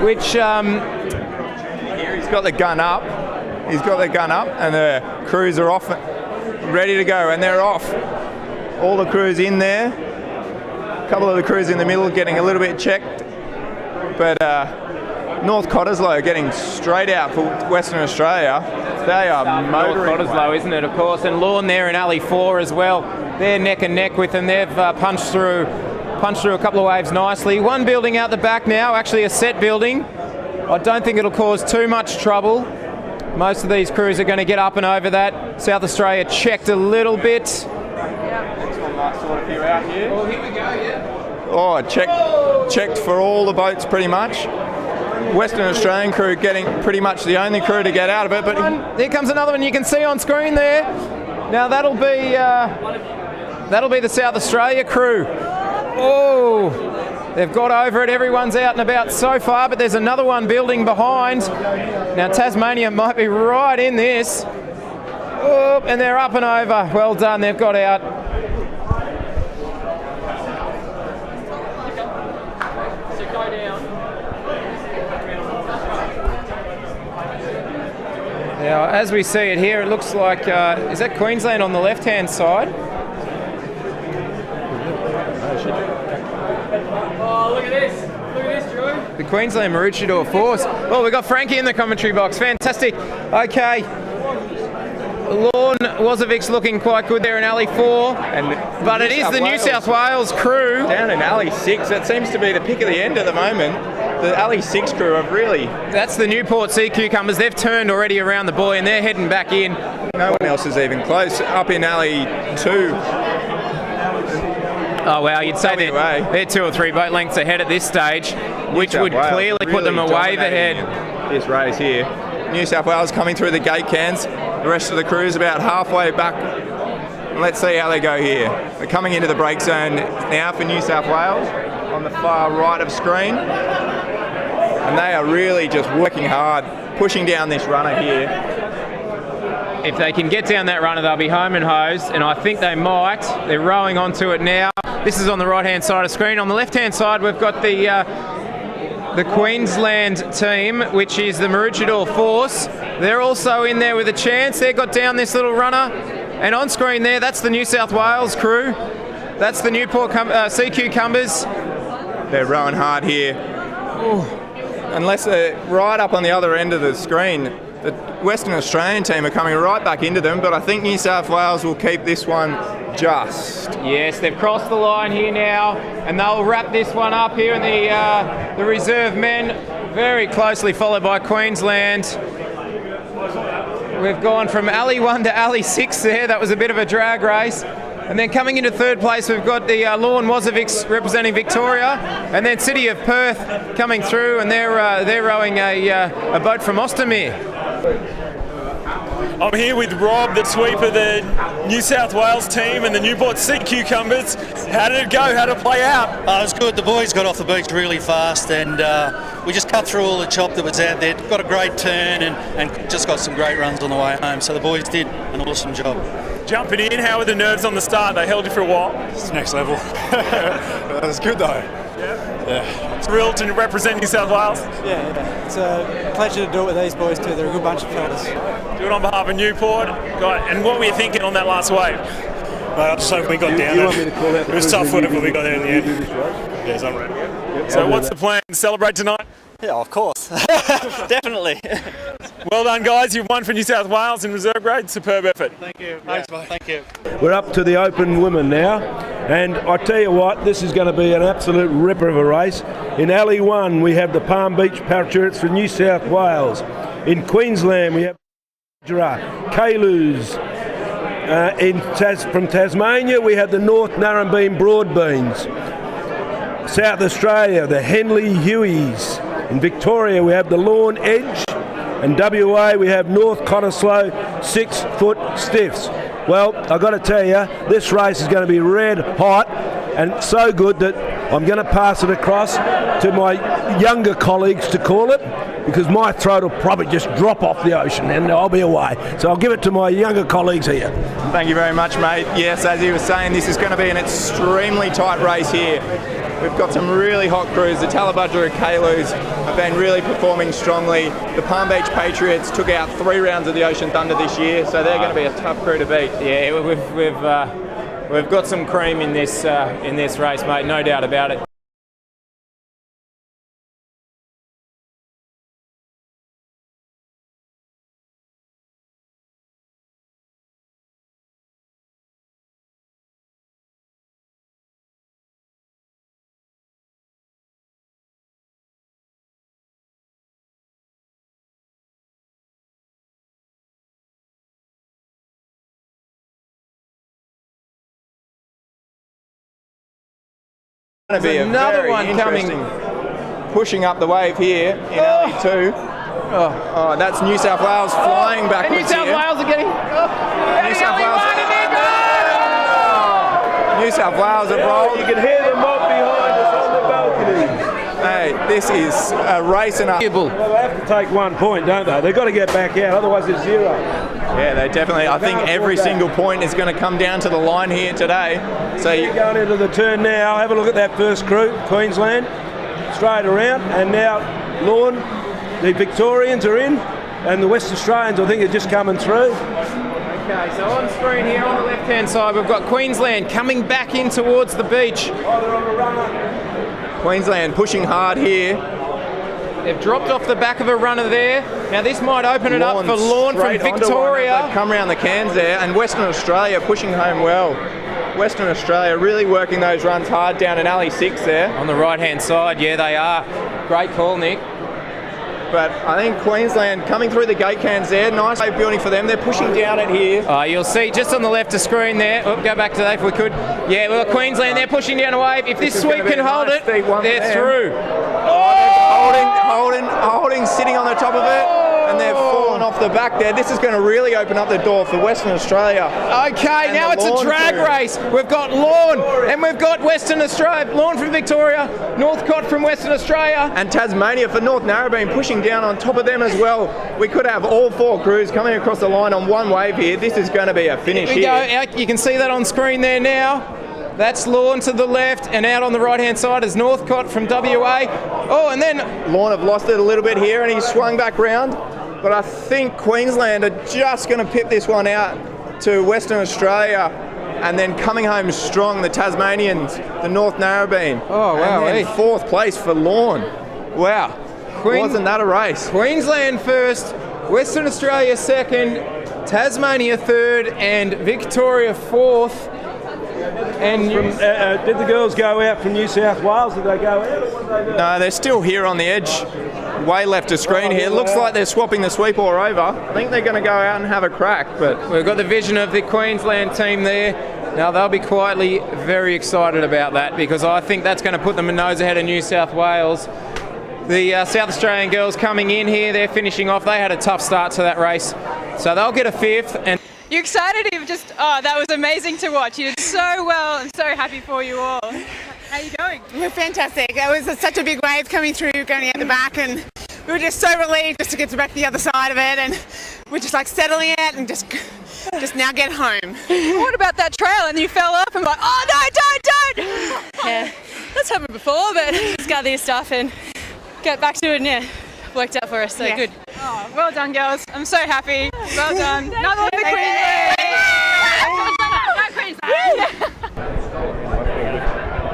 which... Here he's got the gun up. He's got the gun up, and the crews are off, ready to go, and they're off. All the crews in there. A couple of the crews in the middle getting a little bit checked, but North Cottesloe getting straight out for Western Australia. They are motoring. North Cottesloe, isn't it, of course, and Lorne there in Alley 4 as well. They're neck and neck with them. They've punched through a couple of waves nicely. One building out the back now, actually a set building. I don't think it'll cause too much trouble. Most of these crews are going to get up and over that. South Australia checked a little bit. might sort a few out here. Well, here we go, yeah. Oh, checked for all the boats pretty much. Western Australian crew getting pretty much the only crew to get out of it, but here comes another one you can see on screen there. Now that'll be the South Australia crew. Oh, they've got over it. Everyone's out and about so far, but there's another one building behind. Now Tasmania might be right in this. Oh, and they're up and over. Well done, they've got out. Now, as we see it here, it looks like, is that Queensland on the left-hand side? Oh, look at this. Look at this, Drew. The Queensland Maroochydore Force. Well, we've got Frankie in the commentary box. Fantastic. Okay. Lorne Wozovic's looking quite good there in Alley 4. But it is the New South Wales crew. Down in Alley 6, that seems to be the pick of the end at the moment. The Alley 6 crew have really... That's the Newport Sea Cucumbers. They've turned already around the buoy and they're heading back in. No one else is even close. Up in Alley 2. Oh, wow, you'd say they're 2 or 3 boat lengths ahead at this stage, which would clearly put them a wave ahead. This race here. New South Wales coming through the gate cans. The rest of the crew's about halfway back. Let's see how they go here. They're coming into the break zone now for New South Wales on the far right of screen. And they are really just working hard, pushing down this runner here. If they can get down that runner, they'll be home and hosed, and I think they might. They're rowing onto it now. This is on the right-hand side of screen. On the left-hand side, we've got the Queensland team, which is the Maroochydore Force. They're also in there with a chance. They've got down this little runner. And on screen there, that's the New South Wales crew. That's the Newport Sea Cucumbers. They're rowing hard here. Ooh. Unless they're right up on the other end of the screen, the Western Australian team are coming right back into them, but I think New South Wales will keep this one just. Yes, they've crossed the line here now, and they'll wrap this one up here in the reserve men, very closely followed by Queensland. We've gone from Alley 1 to Alley 6 there. That was a bit of a drag race. And then coming into third place, we've got the Lorne Wozovic's representing Victoria, and then City of Perth coming through, and they're rowing a boat from Ostermere. I'm here with Rob, the sweeper, the New South Wales team and the Newport Sea Cucumbers. How did it go? How did it play out? It was good. The boys got off the beach really fast, and we just cut through all the chop that was out there. Got a great turn and just got some great runs on the way home. So the boys did an awesome job. Jumping in, how were the nerves on the start? They held you for a while. It's next level. That was good though. Yeah. Thrilled to represent New South Wales. Yeah. It's a pleasure to do it with these boys too. They're a good bunch of fellas. Do it on behalf of Newport. And what were you thinking on that last wave? I just hope we got down it. It was tough footed, but we got there in the end. Yeah, I'm ready. So what's the plan? Celebrate tonight? Yeah, of course. Definitely. Well done, guys. You've won for New South Wales in reserve grade. Superb effort. Thank you. Thanks, mate. Thank you. We're up to the open women now, and I tell you what, this is going to be an absolute ripper of a race. In Alley 1, we have the Palm Beach Parachutes for New South Wales. In Queensland, we have Kalu's. From Tasmania, we have the North Narrabeen Broadbeans. South Australia, the Henley Hueys. In Victoria, we have the Lorne Edge. And WA, we have North Cottesloe 6-foot stiffs. Well, I've got to tell you, this race is going to be red hot and so good that I'm going to pass it across to my younger colleagues to call it, because my throat will probably just drop off the ocean and I'll be away. So I'll give it to my younger colleagues here. Thank you very much, mate. Yes, as you were saying, this is going to be an extremely tight race here. We've got some really hot crews. The Tallabudgera Kalus have been really performing strongly. The Palm Beach Patriots took out 3 rounds of the Ocean Thunder this year, so they're going to be a tough crew to beat. Yeah, we've got some cream in this race, mate. No doubt about it. Going to be another one coming, pushing up the wave here in alley 2. Oh, that's New South Wales flying backwards. New South Wales are getting. New South Wales. New South Wales have rolled. You can hear the mob behind us on the balcony. Hey, this is a race and a... Well, they have to take 1 point, don't they? They've got to get back out, otherwise it's 0. Yeah, they definitely. I think every single point is going to come down to the line here today. So you're going into the turn now. Have a look at that first crew, Queensland, straight around, and now Lorne, the Victorians are in, and the West Australians, I think, are just coming through. Okay, so on screen here on the left-hand side, we've got Queensland coming back in towards the beach. Oh, they're on the runner. Queensland pushing hard here. They've dropped off the back of a runner there. Now this might open it up for Lorne from Victoria. Come around the cans there, and Western Australia pushing home well. Western Australia really working those runs hard down in alley 6 there. On the right-hand side, yeah, they are. Great call, Nick. But I think Queensland coming through the gate cans there, nice wave building for them. They're pushing down it here. You'll see just on the left of screen there. Oh, go back to that if we could. Yeah, well, Queensland, they're pushing down a wave. If this sweep can hold it, they're through. Holding, sitting on the top of it, and they've fallen off the back there. This is going to really open up the door for Western Australia. Okay, now it's a drag race. We've got Lorne, and we've got Western Australia. Lorne from Victoria, Northcott from Western Australia. And Tasmania for North Narrabeen pushing down on top of them as well. We could have all 4 crews coming across the line on one wave here. This is going to be a finish here. You can see that on screen there now. That's Lorne to the left, and out on the right-hand side is Northcott from WA. Oh, and then Lorne have lost it a little bit here, and he's swung back round. But I think Queensland are just going to pip this one out to Western Australia, and then coming home strong, the Tasmanians, the North Narrabeen. Oh, wow. And then 4th place for Lorne. Wow. Wasn't that a race? Queensland first, Western Australia second, Tasmania third, and Victoria 4th. And did the girls go out from New South Wales? Did they go out? Or what did they do? No, they're still here on the edge, way left of screen here. Looks like they're swapping the sweep all over. I think they're going to go out and have a crack. But we've got the vision of the Queensland team there. Now they'll be quietly very excited about that, because I think that's going to put them a nose ahead of New South Wales. The South Australian girls coming in here, they're finishing off. They had a tough start to that race, so they'll get a 5th. And you excited? That was amazing to watch. You did so well. I'm so happy for you all. How are you going? We're fantastic. It was such a big wave coming through, going out the back, and we were just so relieved just to get back to the other side of it, and we're just like settling it and just now get home. What about that trail? And you fell off and like, oh no, don't! Yeah, that's happened before, but just gather your stuff and get back to it, and yeah, worked out for us, so good. Oh, well done, girls. I'm so happy. Well done. Another one for Queensland.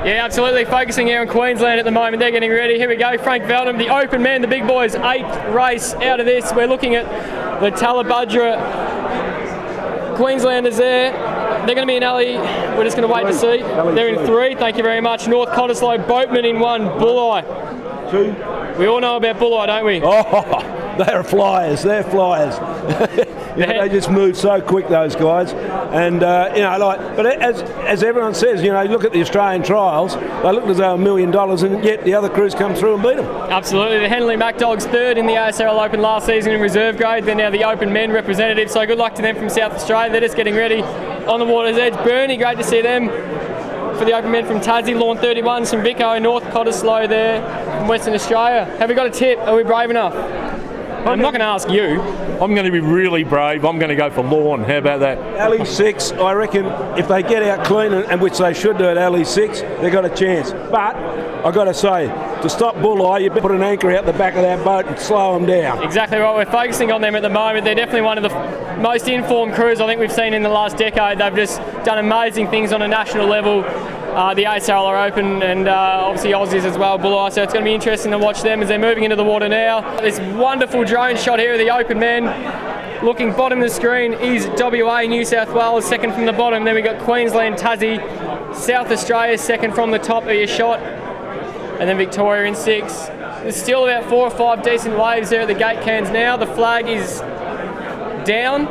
Yeah, absolutely. Focusing here on Queensland at the moment. They're getting ready. Here we go. Frank Veldham, the open man, the big boys. 8th race out of this. We're looking at the Talabudra Queenslanders there. They're going to be in alley. We're just going to wait to see. They're in 3. Thank you very much. North Cottesloe Boatman in 1. Bulleye. 2. We all know about Bulleye, don't we? Oh, they're flyers. They're flyers. They just move so quick, those guys. And but as everyone says, you look at the Australian trials, they look as though $1 million, and yet the other crews come through and beat them. Absolutely. The Henley MacDogs 3rd in the ASRL Open last season in reserve grade. They're now the Open men representative, so good luck to them from South Australia. They're just getting ready on the water's edge. Bernie, great to see them for the Open men from Tassie. Lawn 31s from Vico, North Cottesloe there from Western Australia. Have we got a tip? Are we brave enough? I'm not going to ask you. I'm going to be really brave. I'm going to go for Lorne. How about that? Alley 6, I reckon if they get out clean, and which they should do at Alley 6, they've got a chance. But I've got to say, to stop Bulleye, you better put an anchor out the back of that boat and slow them down. Exactly right. We're focusing on them at the moment. They're definitely one of the most informed crews I think we've seen in the last decade. They've just done amazing things on a national level. The ASRL are open, and obviously Aussies as well, Bulleye, so it's going to be interesting to watch them as they're moving into the water now. This wonderful drone shot here of the open men. Looking bottom of the screen is WA, New South Wales, 2nd from the bottom. Then we've got Queensland, Tassie, South Australia, 2nd from the top of your shot. And then Victoria in 6. There's still about 4 or 5 decent waves there at the gate cans now. The flag is down.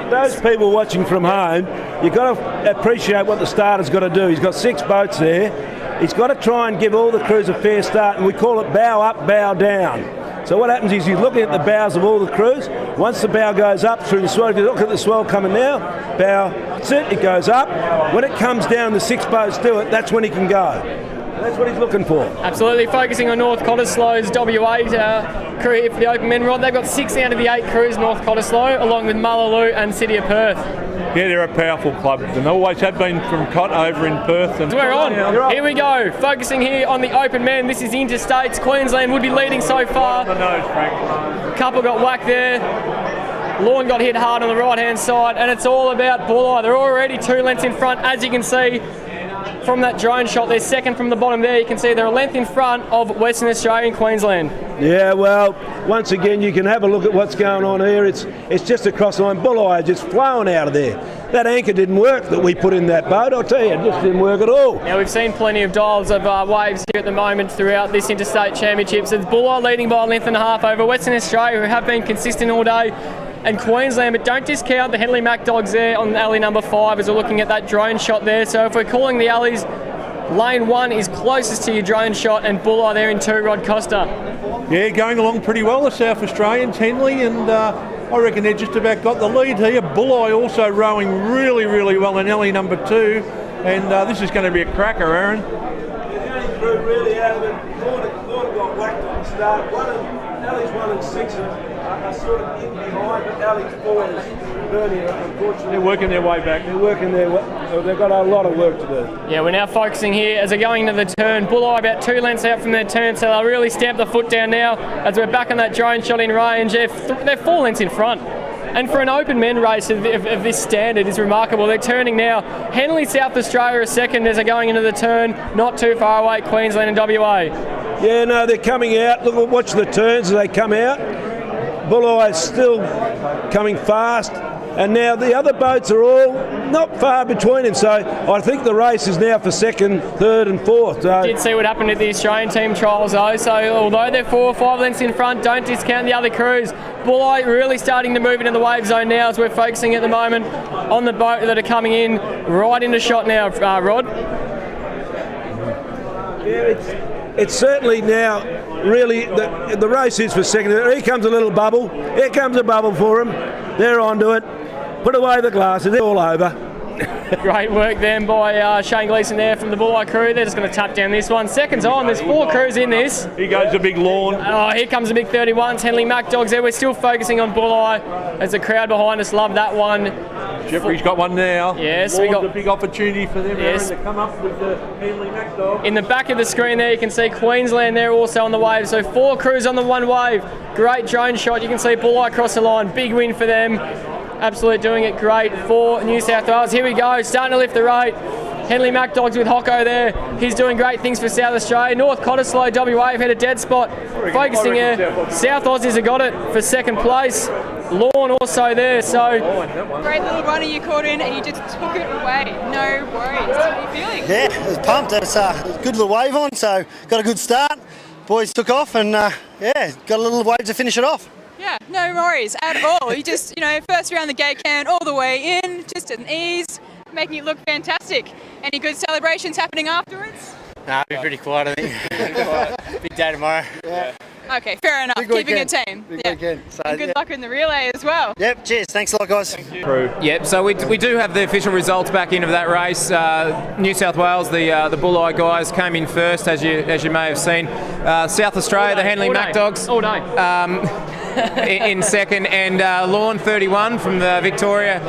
Those people watching from home, you've got to appreciate what the starter's got to do. He's got 6 boats there, he's got to try and give all the crews a fair start, and we call it bow up, bow down. So what happens is you're looking at the bows of all the crews. Once the bow goes up through the swell, if you look at the swell coming now, bow, that's it, it goes up. When it comes down, the 6 boats do it, that's when he can go. That's what he's looking for. Absolutely, focusing on North Cottesloe's WA crew here for the Open Men Rod. They've got 6 out of the 8 crews North Cottesloe, along with Mullaloo and City of Perth. Yeah, they're a powerful club, and always have been from Cot over in Perth. And We're on. Here we go. Focusing here on the Open Men. This is Interstates. Queensland would be leading so far. On the nose, Frank. Couple got whacked there. Lawn got hit hard on the right-hand side, and it's all about Bulleye. They're already 2 lengths in front, as you can see from that drone shot. They're second from the bottom there. You can see they're a length in front of Western Australia and Queensland. Yeah, well, once again, you can have a look at what's going on here. It's just across the line. Bulleye just flowing out of there. That anchor didn't work that we put in that boat, I'll tell you. It just didn't work at all. Now, we've seen plenty of dials of waves here at the moment throughout this Interstate Championships. It's Bulleye leading by a length and a half over Western Australia, who have been consistent all day, and Queensland, but don't discount the Henley Mac dogs there on alley number 5 as we're looking at that drone shot there. So if we're calling the alleys, lane 1 is closest to your drone shot, and Bulleye there in 2, Rod Costa. Yeah, going along pretty well, the South Australians, Henley, and I reckon they've just about got the lead here. Bulleye also rowing really, really well in alley number 2, and this is going to be a cracker, Aaron. The only crew really out of it, Lorna got whacked on the start. Alley's 1 and 6 are sort of in behind, but Alley's 4 is burning, unfortunately. They're working their way back. They've got a lot of work to do. Yeah, we're now focusing here as they're going into the turn. Bulleye about 2 lengths out from their turn, so they'll really stamp the foot down now as we're back on that drone shot in range. They're 4 lengths in front. And for an open men race of this standard is remarkable. They're turning now. Henley, South Australia are second as they're going into the turn, not too far away, Queensland and WA. Yeah, no, they're coming out. Look, watch the turns as they come out. Bulleye is still coming fast. And now the other boats are all not far between them. So I think the race is now for second, third and fourth. So. Did see what happened at the Australian team trials though. So although they're 4 or 5 lengths in front, don't discount the other crews. Bulleye really starting to move into the wave zone now as we're focusing at the moment on the boat that are coming in right into shot now, Rod. Yeah, it's certainly now really the race is for second. Here comes a little bubble. Here comes a bubble for them. They're onto it. Put away the glasses. They're all over. Great work then by Shane Gleeson there from the Bulleye crew. They're just going to tap down this one. Seconds on. There's 4 crews in this. Here goes the big lawn. Oh, here comes the big 31s. Henley Mac dogs there. We're still focusing on Bulleye as the crowd behind us love that one. Jeffrey's got one now. Yes, we got a big opportunity for them to come up with the Henley Mac dog. In the back of the screen there, you can see Queensland there also on the wave. So 4 crews on the one wave. Great drone shot. You can see Bulleye across the line. Big win for them. Absolutely doing it great for New South Wales. Here we go, starting to lift the rate. Henley Mac dogs with Hocko there. He's doing great things for South Australia. North Cottesloe, WA have had a dead spot. Focusing here. South Aussies have got it for second place. Lawn also there, so. Great little runner you caught in and you just took it away. No worries. How are you feeling? Yeah, it was pumped. It's a good little wave on, so got a good start. Boys took off and got a little wave to finish it off. Yeah, no worries at all. You just, first around the gate can all the way in, just an ease, making it look fantastic. Any good celebrations happening afterwards? Nah, it'll be pretty quiet, I think. Big day tomorrow. Yeah. Okay, fair enough. Keeping a team. Big weekend. So, and good luck in the relay as well. Yep, cheers. Thanks a lot, guys. Yep, so we do have the official results back into that race. New South Wales, the Bulleye guys came in first, as you may have seen. South Australia, the Henley Mac dogs. All day. In second, and Lawn 31 from Victoria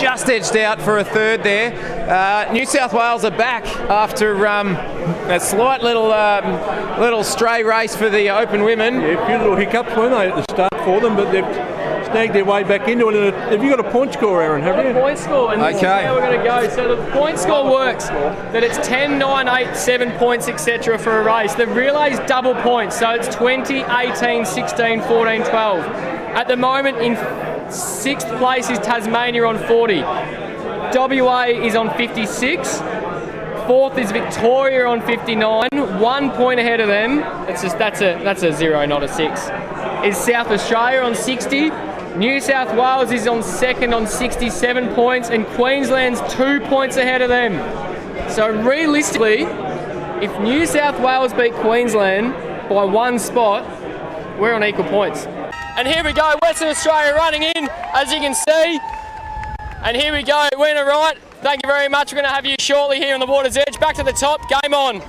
just edged out for a third there. New South Wales are back after a slight little stray race for the open women. Yeah, a few little hiccups, weren't they, at the start for them, but they've snagged their way back into it. Have you got a point score, Aaron? Have you? A point score, and this is how we're going to go. So the point score works that it's 10, 9, 8, 7 points, etc. for a race. The relay's double points, so it's 20, 18, 16, 14, 12. At the moment, in 6th place is Tasmania on 40. WA is on 56. 4th is Victoria on 59. 1 point ahead of them. That's a 0, not a 6. Is South Australia on 60. New South Wales is on 2nd on 67 points, and Queensland's 2 points ahead of them. So realistically, if New South Wales beat Queensland by 1 spot, we're on equal points. And here we go, Western Australia running in, as you can see. And here we go, winner right. Thank you very much. We're going to have you shortly here on the water's edge. Back to the top, game on.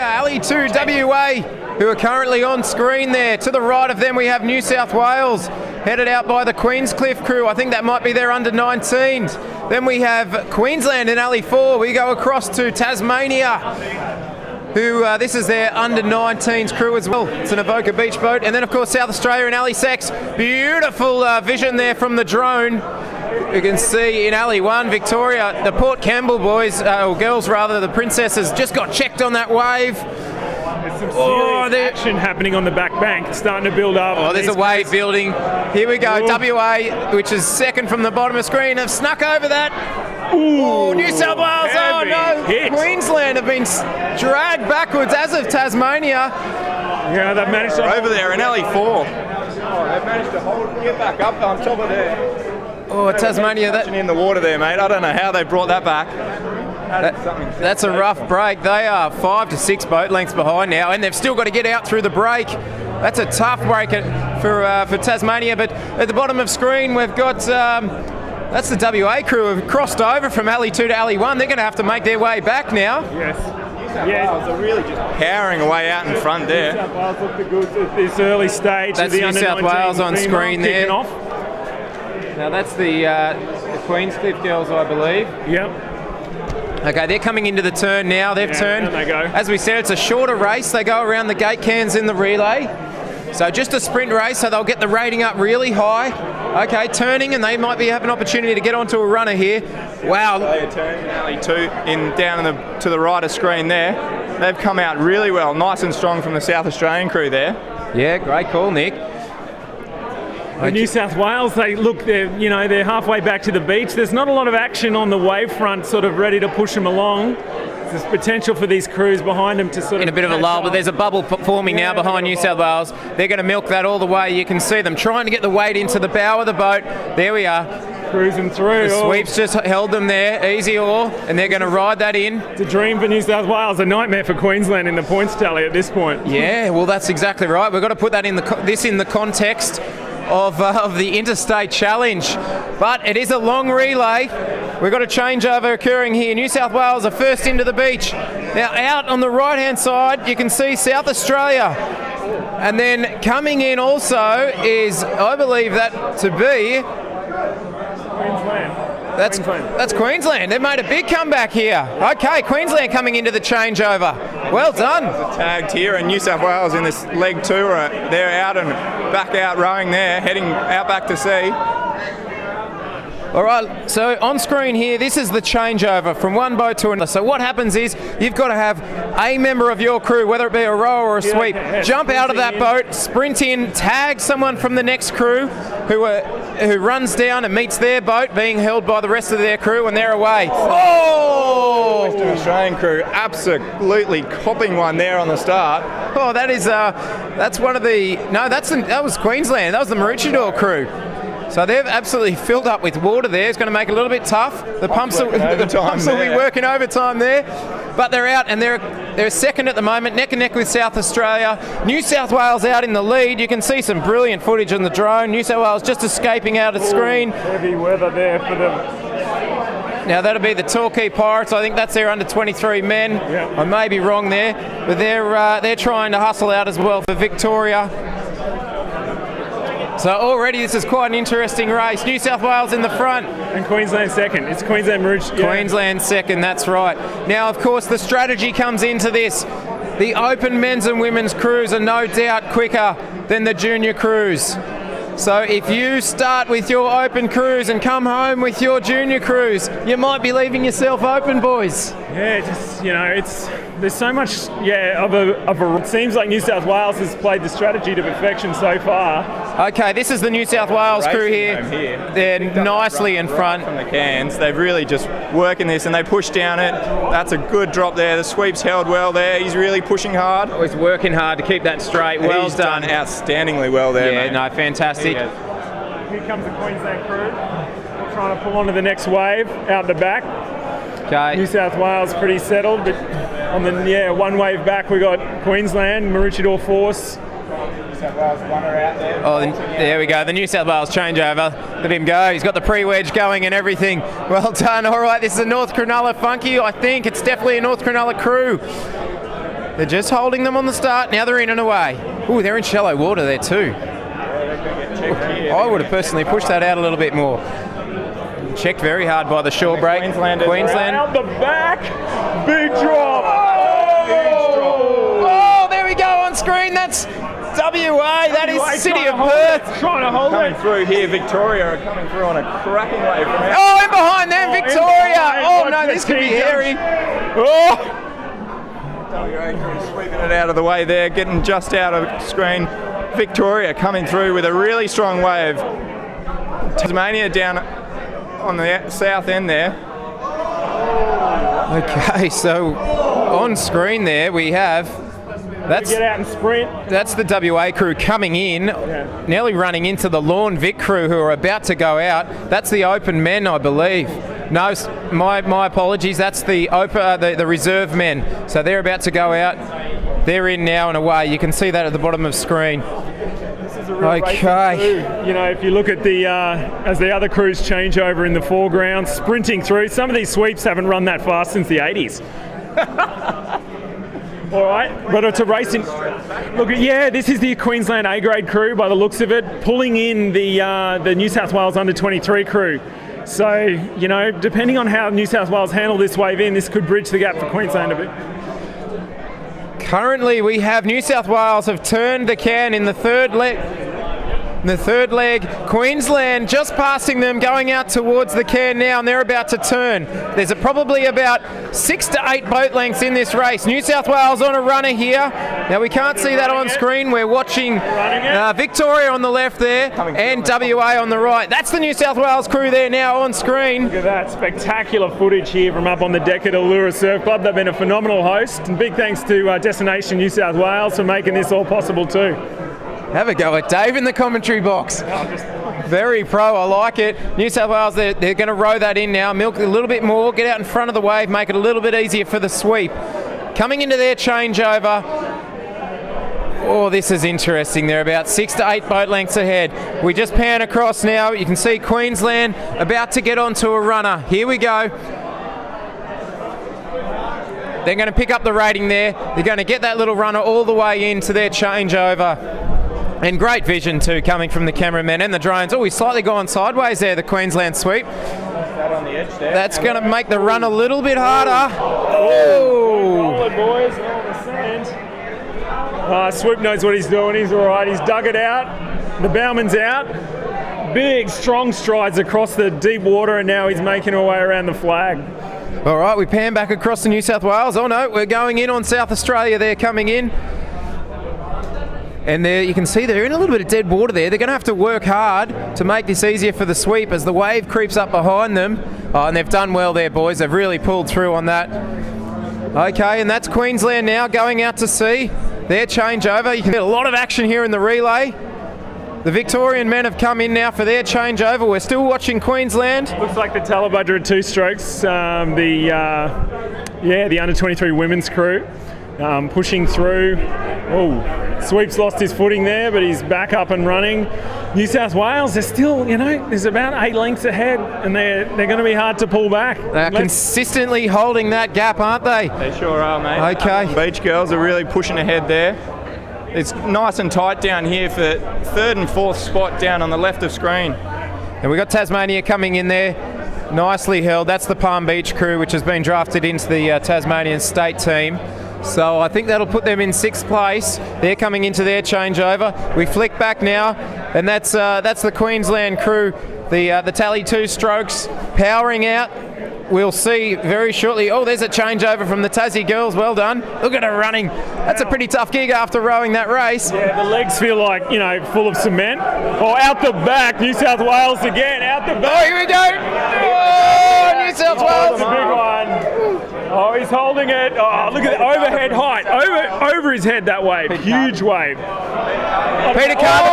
Ali 2 WA, who are currently on screen there. To the right of them we have New South Wales, headed out by the Queenscliff crew. I think that might be their under-19s. Then we have Queensland in Ali 4. We go across to Tasmania, who this is their under-19s crew as well. It's an Avoca Beach boat. And then of course South Australia in Ali 6. Beautiful vision there from the drone. You can see in Ali 1, Victoria, the Port Campbell boys, or girls rather, the Princesses, just got checked on that wave. There's some serious action happening on the back bank. It's starting to build up. Oh, there's a wave building. Here we go, WA, which is second from the bottom of the screen, have snuck over that. Ooh, New South Wales, oh no, hit. Queensland have been dragged backwards, as of Tasmania. Yeah, they've managed to over there in LE4. Oh, they've managed to get back up on top of there. Oh, Tasmania, that in the water there, mate. I don't know how they brought that back. That's a rough break. They are 5 to 6 boat lengths behind now, and they've still got to get out through the break. That's a tough break for Tasmania. But at the bottom of screen, we've got that's the WA crew who have crossed over from Ali 2 to Ali 1. They're going to have to make their way back now. Yes. Wales are really just powering away out in front there. New South Wales looked good at this early stage. That's of the New South Wales on screen there. Off. Now that's the Queenscliff girls, I believe. Yep. Okay, they're coming into the turn now. They've turned. There they go. As we said, it's a shorter race. They go around the gate cans in the relay. So just a sprint race, so they'll get the rating up really high. Okay, turning, and they might have an opportunity to get onto a runner here. Wow. They are turning Ali 2 down to the right of screen there. They've come out really well, nice and strong from the South Australian crew there. Yeah, great call, Nick. New South Wales, they're halfway back to the beach. There's not a lot of action on the wave front, sort of ready to push them along. There's potential for these crews behind them to sort of... In a bit of a lull, but there's a bubble forming now behind New South Wales. They're going to milk that all the way. You can see them trying to get the weight into the bow of the boat. There we are. Cruising through. The sweeps just held them there, easy oar, and they're going to ride that in. It's a dream for New South Wales, a nightmare for Queensland in the points tally at this point. Yeah, well, that's exactly right. We've got to put that in the context of the Interstate Challenge. But it is a long relay. We've got a changeover occurring here. New South Wales are first into the beach. Now out on the right-hand side, you can see South Australia. And then coming in also is, I believe that to be... Queensland. That's Queensland. They've made a big comeback here. Okay, Queensland coming into the changeover. Well done. Tagged here, and New South Wales in this leg 2, they're out and back out rowing there, heading out back to sea. All right, so on screen here, this is the changeover from one boat to another. So what happens is you've got to have a member of your crew, whether it be a rower or a sweep, jump out of that boat, sprint in, tag someone from the next crew who runs down and meets their boat, being held by the rest of their crew, and they're away. Oh! Western Australian crew absolutely copping one there on the start. Oh, that's one of the... No, that was Queensland. That was the Maroochydore crew. So they've absolutely filled up with water there. It's going to make it a little bit tough. The pumps will be working overtime there. But they're out, and they're second at the moment, neck and neck with South Australia. New South Wales out in the lead. You can see some brilliant footage on the drone. New South Wales just escaping out of screen. Heavy weather there for them. Now that'll be the Torquay Pirates. I think that's their under 23 men. Yep. I may be wrong there, but they're trying to hustle out as well for Victoria. So already this is quite an interesting race. New South Wales in the front. And Queensland second. It's Queensland Maroochydore. Yeah. Queensland second, that's right. Now, of course, the strategy comes into this. The open men's and women's crews are no doubt quicker than the junior crews. So if you start with your open crews and come home with your junior crews, you might be leaving yourself open, boys. Yeah, there's so much it seems like New South Wales has played the strategy to perfection so far. Okay, this is the New South Wales crew here. They're nicely in front from the cans. They've really just working this, and they push down it. That's a good drop there. The sweep's held well there. He's really pushing hard. He's working hard to keep that straight. Well done outstandingly well there. Yeah, mate. no, fantastic. Here comes the Queensland crew. Trying to pull onto the next wave out the back. Okay. New South Wales pretty settled, but on the one wave back we got Queensland, Maroochydore Force. New South Wales runner out there. Oh, there we go. The New South Wales changeover. Look at him go. He's got the pre-wedge going and everything. Well done. All right, this is a North Cronulla funky. I think it's definitely a North Cronulla crew. They're just holding them on the start. Now they're in and away. Ooh, they're in shallow water there too. I would have personally pushed that out a little bit more. Checked very hard by the shore break. Queensland. Out the back. Big drop. Oh, there we go on screen. That's WA. That is City of Perth. Trying to hold coming through here. Victoria are coming through on a cracking wave from out. Oh, and behind them, Victoria. Oh, no, this could be hairy. Oh! WA crew sweeping it out of the way there, getting just out of screen. Victoria coming through with a really strong wave. Tasmania down on the south end there. Okay, so on screen there we have get out and sprint. That's the WA crew coming in, nearly running into the Lawn Vic crew who are about to go out. That's the open men, I believe. No, my apologies. That's the reserve men. So they're about to go out. They're in now and away. You can see that at the bottom of screen. Okay. You know, if you look at the as the other crews change over in the foreground, sprinting through. Some of these sweeps haven't run that fast since the 80s. All right, but it's a race in. Look, this is the Queensland A grade crew by the looks of it, pulling in the New South Wales under-23 crew. So, you know, depending on how New South Wales handle this wave in, this could bridge the gap for Queensland a bit. Currently, we have New South Wales have turned the can in the third leg. Queensland just passing them, going out towards the can now, and they're about to turn. There's probably about 6 to 8 boat lengths in this race. New South Wales on a runner here. Now we can't see that on screen. We're watching Victoria on the left there and WA on the right. That's the New South Wales crew there now on screen. Look at that spectacular footage here from up on the deck at Allura Surf Club. They've been a phenomenal host, and big thanks to Destination New South Wales for making this all possible too. Have a go at Dave in the commentary box. Very pro, I like it. New South Wales, they're going to row that in now, milk it a little bit more, get out in front of the wave, make it a little bit easier for the sweep. Coming into their changeover. Oh, this is interesting. They're about 6 to 8 boat lengths ahead. We just pan across now. You can see Queensland about to get onto a runner. Here we go. They're going to pick up the rating there. They're going to get that little runner all the way into their changeover. And great vision too, coming from the cameramen and the drones. Oh, he's slightly gone sideways there, the Queensland sweep. On the edge there. That's going to make the run a little bit harder. Oh! Solid, boys, on the sand. Swoop knows what he's doing. He's all right. He's dug it out. The bowman's out. Big, strong strides across the deep water, and now he's making our way around the flag. All right, we pan back across to New South Wales. Oh no, we're going in on South Australia. They're coming in. And there you can see they're in a little bit of dead water there. They're going to have to work hard to make this easier for the sweep as the wave creeps up behind them. Oh, and they've done well there, boys. They've really pulled through on that. Okay, and that's Queensland now going out to sea. Their changeover. You can get a lot of action here in the relay. The Victorian men have come in now for their changeover. We're still watching Queensland. Looks like the Talabudger at 2 strokes. The under-23 women's crew pushing through. Oh, Sweep's lost his footing there, but he's back up and running. New South Wales, they're still, there's about 8 lengths ahead, and they're going to be hard to pull back. They're consistently holding that gap, aren't they? They sure are, mate. Okay. Beach girls are really pushing ahead there. It's nice and tight down here for 3rd and 4th spot down on the left of screen. And we've got Tasmania coming in there. Nicely held. That's the Palm Beach crew, which has been drafted into the Tasmanian state team. So I think that'll put them in 6th place. They're coming into their changeover. We flick back now, and that's the Queensland crew. The tally 2 strokes powering out. We'll see very shortly. Oh, there's a changeover from the Tassie girls. Well done. Look at her running. That's a pretty tough gig after rowing that race. Yeah, the legs feel like, full of cement. Oh, out the back. New South Wales again. Out the back. Oh, here we go. Oh, New South Wales. That's a big one. Oh, he's holding it. Oh, look at the overhead height. Over his head, that wave. Huge wave. Peter Carter.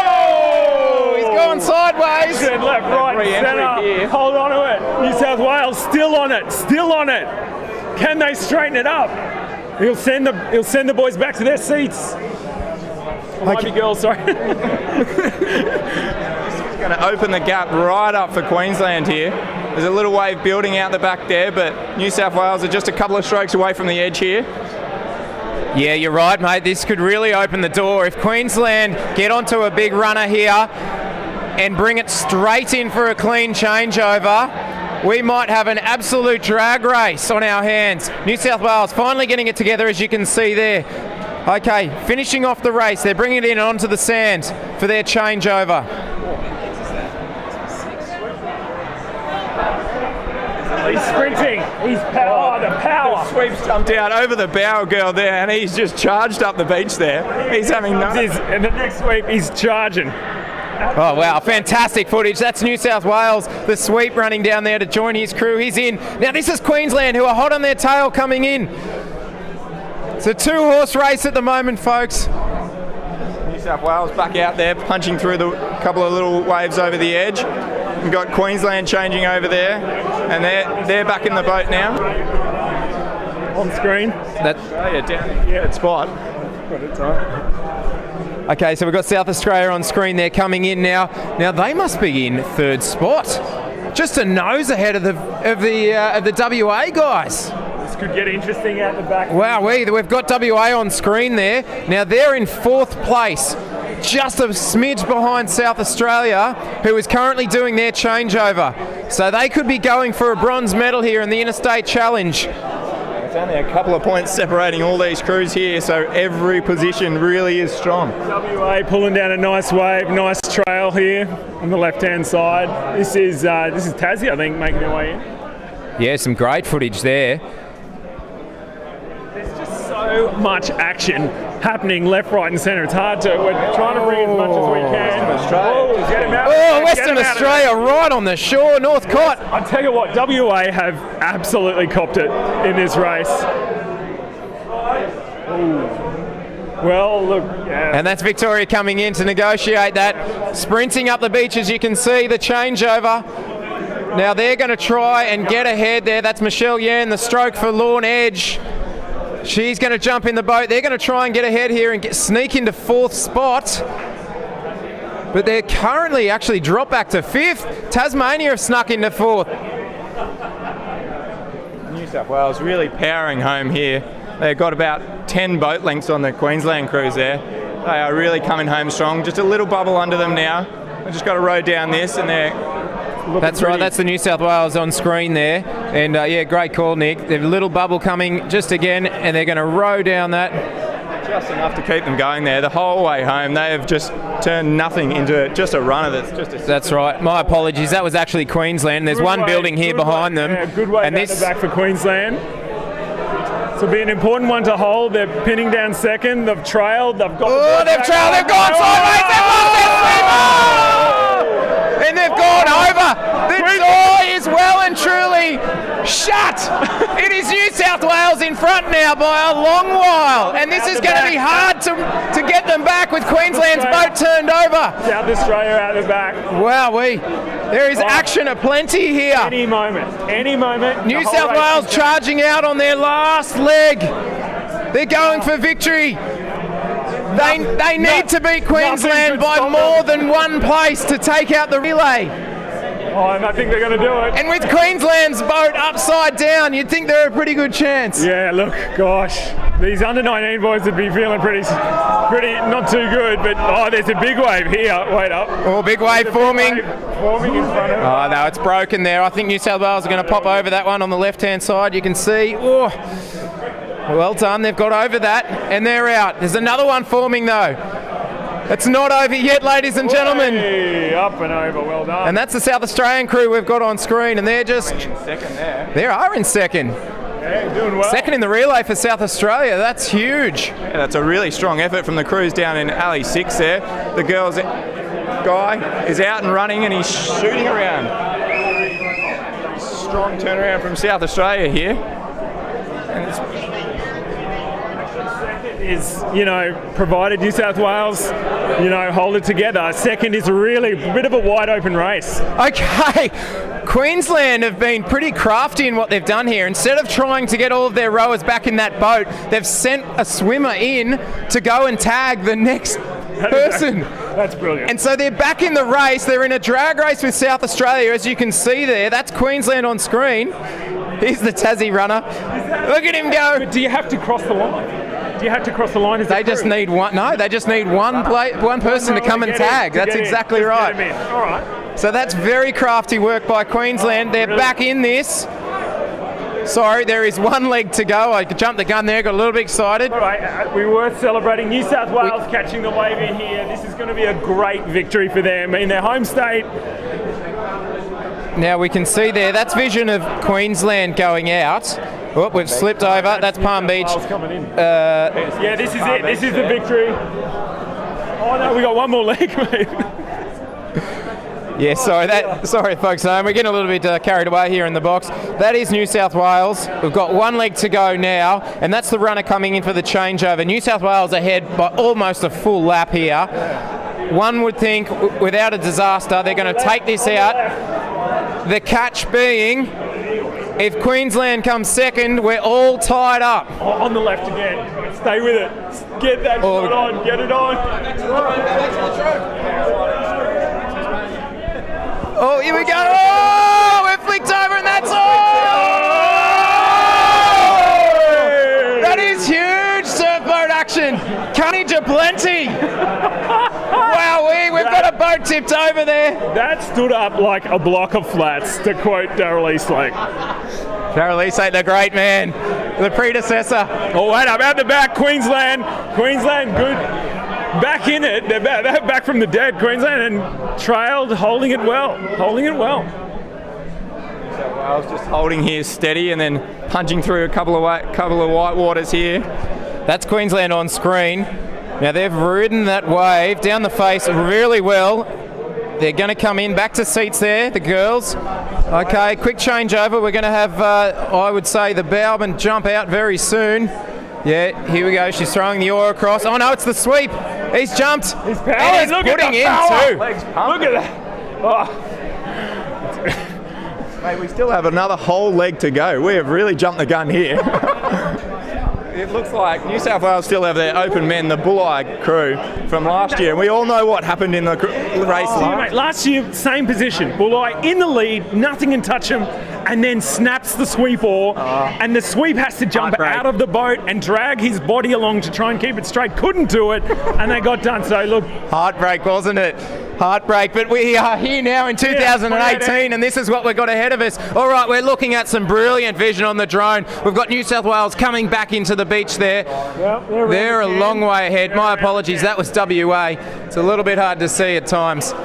Oh, he's going sideways. Left, right, centre. Hold on to it. New South Wales still on it. Still on it. Can they straighten it up? He'll send the boys back to their seats. Might be girls, sorry. Going to open the gap right up for Queensland here. There's a little wave building out the back there, but New South Wales are just a couple of strokes away from the edge here. Yeah, you're right, mate. This could really open the door. If Queensland get onto a big runner here and bring it straight in for a clean changeover, we might have an absolute drag race on our hands. New South Wales finally getting it together, as you can see there. Okay, finishing off the race. They're bringing it in onto the sand for their changeover. He's sprinting. He's power. The power. The sweep's jumped out over the bow girl there, and he's just charged up the beach there. He's having none. And the next sweep, he's charging. Oh, wow. Fantastic footage. That's New South Wales. The sweep running down there to join his crew. He's in. Now, this is Queensland, who are hot on their tail coming in. It's a two-horse race at the moment, folks. New South Wales back out there, punching through the couple of little waves over the edge. We've got Queensland changing over there, and they're back in the boat now. On screen. That spot. Okay, so we've got South Australia on screen. They're coming in now. Now they must be in third spot, just a nose ahead of the WA guys. This could get interesting out the back. Wow, we've got WA on screen there. Now they're in fourth place, just a smidge behind South Australia, who is currently doing their changeover. So they could be going for a bronze medal here in the Interstate Challenge. It's only a couple of points separating all these crews here, so every position really is strong. WA pulling down a nice wave, nice trail here on the left-hand side. This is Tassie, I think, making their way in. Yeah, some great footage there. There's just so much action happening left, right and centre. It's hard to... We're trying to bring as much as we can. Get him out. Western Australia right on the shore, Northcote. I tell you what, WA have absolutely copped it in this race. Well, look, yeah. And that's Victoria coming in to negotiate that. Sprinting up the beach, as you can see, the changeover. Now they're going to try and get ahead there. That's Michelle Yan, the stroke for Lorne Edge. She's going to jump in the boat. They're going to try and get ahead here and sneak into fourth spot. But they're currently actually dropped back to fifth. Tasmania have snuck into fourth. New South Wales really powering home here. They've got about 10 boat lengths on the Queensland crews there. They are really coming home strong. Just a little bubble under them now. They've just got to row down this, and they're... That's right, that's the New South Wales on screen there. And yeah, great call, Nick. There's a little bubble coming just again, and they're going to row down that. Just enough to keep them going there. The whole way home, they have just turned nothing into just a runner that's just a... That's right. My apologies. That was actually Queensland. There's one building here behind them. Yeah, good way and this... back for Queensland. This will be an important one to hold. They're pinning down second. They've trailed. They've got... they've trailed. They've gone sideways. They've lost their swimmer! And they've gone over. The door is well and truly shut. It is New South Wales in front now by a long while. And this is going to be hard to get them back with Queensland's boat turned over. South Australia out the back. Wowee. There is action aplenty here. Any moment. Any moment. New South Wales charging out on their last leg. They're going for victory. They need to beat Queensland by more than one place to take out the relay. Oh, and I think they're going to do it. And with Queensland's boat upside down, you'd think they're a pretty good chance. Yeah, look, gosh, these under-19 boys would be feeling pretty not too good, but there's a big wave here. Wait up. Oh, big wave forming. Forming in front of them. Oh, no, it's broken there. I think New South Wales are going to pop over that one on the left-hand side. You can see. Oh. Well done, they've got over that, and they're out. There's another one forming, though. It's not over yet, ladies and gentlemen. Hey, up and over, well done. And that's the South Australian crew we've got on screen, and they're just... in second there. They are in second. Yeah, doing well. Second in the relay for South Australia, that's huge. Yeah, that's a really strong effort from the crews down in Alley 6 there. The girls guy is out and running, and he's shooting around. Strong turnaround from South Australia here. And it's... is, provided New South Wales, hold it together. Second is really a bit of a wide open race. Okay, Queensland have been pretty crafty in what they've done here. Instead of trying to get all of their rowers back in that boat, they've sent a swimmer in to go and tag the next person. That's brilliant. And so they're back in the race. They're in a drag race with South Australia, as you can see there. That's Queensland on screen. Here's the Tassie runner. Look at him go. But do you have to cross the line? Do you have to cross the line? They just need one. No, they just need one person to come and tag. That's exactly right. All right. So that's very crafty work by Queensland. They're back in this. Sorry, there is one leg to go. I jumped the gun there, got a little bit excited. All right, we were celebrating New South Wales catching the wave in here. This is going to be a great victory for them in their home state. Now we can see there, that's vision of Queensland going out. Oh, we've slipped over. That's Palm Beach. Coming in. Yeah, this is it. This is the victory. Oh no, we got one more leg, mate. Yeah, sorry folks, we're getting a little bit carried away here in the box. That is New South Wales. We've got one leg to go now, and that's the runner coming in for the changeover. New South Wales ahead by almost a full lap here. One would think, without a disaster, they're going to take this out. The catch being, if Queensland comes second, we're all tied up. On the left again. Stay with it. Get that shot on. Get it on. Oh, here we go. Oh, we're flicked over and that's all. That is huge surf boat action. Carnage aplenty. Wow, we've got a boat tipped over there. That stood up like a block of flats, to quote Darryl Eastlake. Darryl Eastlake, the great man, the predecessor. Oh, wait up, out the back, Queensland. Queensland, good. Back in it. They're back from the dead, Queensland, and trailed, holding it well. Wales just holding here steady and then punching through a couple of white waters here. That's Queensland on screen. Now they've ridden that wave down the face really well. They're going to come in back to seats there, the girls. Okay, quick changeover. We're going to have, I would say, the bowman jump out very soon. Yeah, here we go. She's throwing the oar across. Oh no, it's the sweep. He's jumped. He's power. And he's putting in too. Look at that. Oh. Mate, we still have another whole leg to go. We have really jumped the gun here. It looks like New South Wales still have their open men, the Bulleye crew from last year. We all know what happened in the race last year, same position. Bulleye in the lead, nothing can touch him, and then snaps the sweep oar, and the sweep has to jump out of the boat and drag his body along to try and keep it straight. Couldn't do it, and they got done. So look, heartbreak, wasn't it? Heartbreak, but we are here now in 2018 and this is what we've got ahead of us. All right, we're looking at some brilliant vision on the drone. We've got New South Wales coming back into the beach there. They're a long way ahead. My apologies, that was WA. It's a little bit hard to see at times.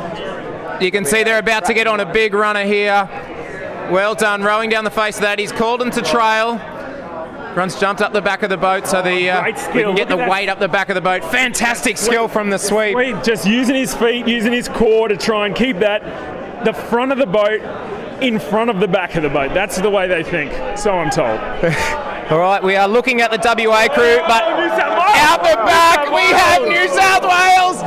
You can see they're about to get on a big runner here. Well done, rowing down the face of that. He's called him to trail. Run's jumped up the back of the boat so we can get the weight up the back of the boat. Fantastic skill from the sweep. Just using his feet, using his core to try and keep the front of the boat in front of the back of the boat. That's the way they think, so I'm told. All right, we are looking at the WA crew, but out the back we have New South Wales.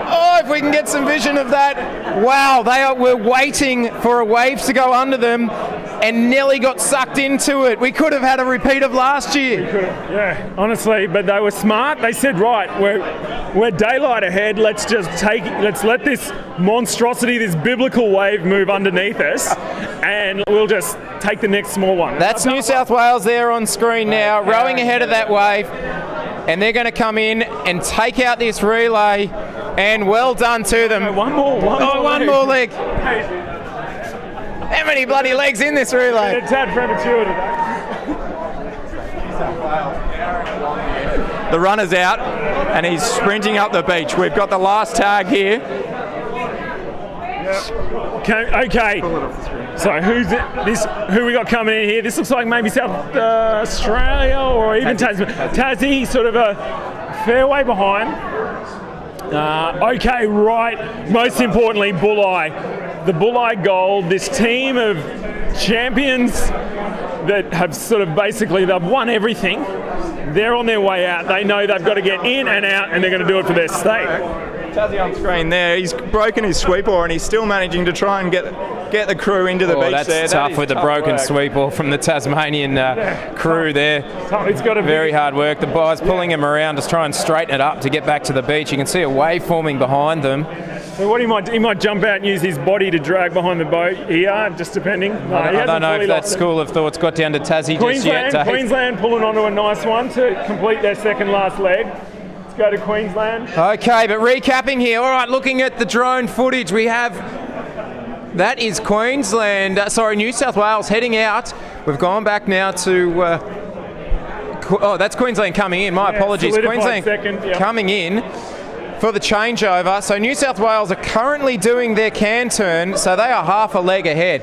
Oh, if we can get some vision of that. Wow, we're waiting for a wave to go under them and nearly got sucked into it. We could have had a repeat of last year. Yeah, honestly, but they were smart. They said, right, we're daylight ahead. Let's let this monstrosity, this biblical wave move underneath us, and we'll just take the next small one. That's New South Wales there on screen now, rowing ahead of that wave, and they're going to come in and take out this relay, and well done to them. One more leg. How many bloody legs in this relay? It's a tad premature today. The runner's out and he's sprinting up the beach. We've got the last tag here. Okay. So who we got coming in here? This looks like maybe South Australia or even Tassie, sort of a fair way behind. Okay, right. Most importantly, Bulleye. The Bulleye Gold, this team of champions that have sort of basically, they've won everything. They're on their way out. They know they've got to get in and out, and they're going to do it for their state. Tassie on screen there. He's broken his sweep oar and he's still managing to try and get the crew into the beach that's there. Tough with the broken sweep oar from the Tasmanian crew there. It's got very hard work. The guys pulling him around to try and straighten it up to get back to the beach. You can see a wave forming behind them. So what he might jump out and use his body to drag behind the boat here, just depending. I don't know if that school of thought's got down to Tassie just yet. Queensland pulling onto a nice one to complete their second last leg. Let's go to Queensland. Okay, but recapping here. All right, looking at the drone footage, we have that is New South Wales heading out. We've gone back now to. That's Queensland coming in. My apologies. Queensland coming in for the changeover. So New South Wales are currently doing their can turn, so they are half a leg ahead.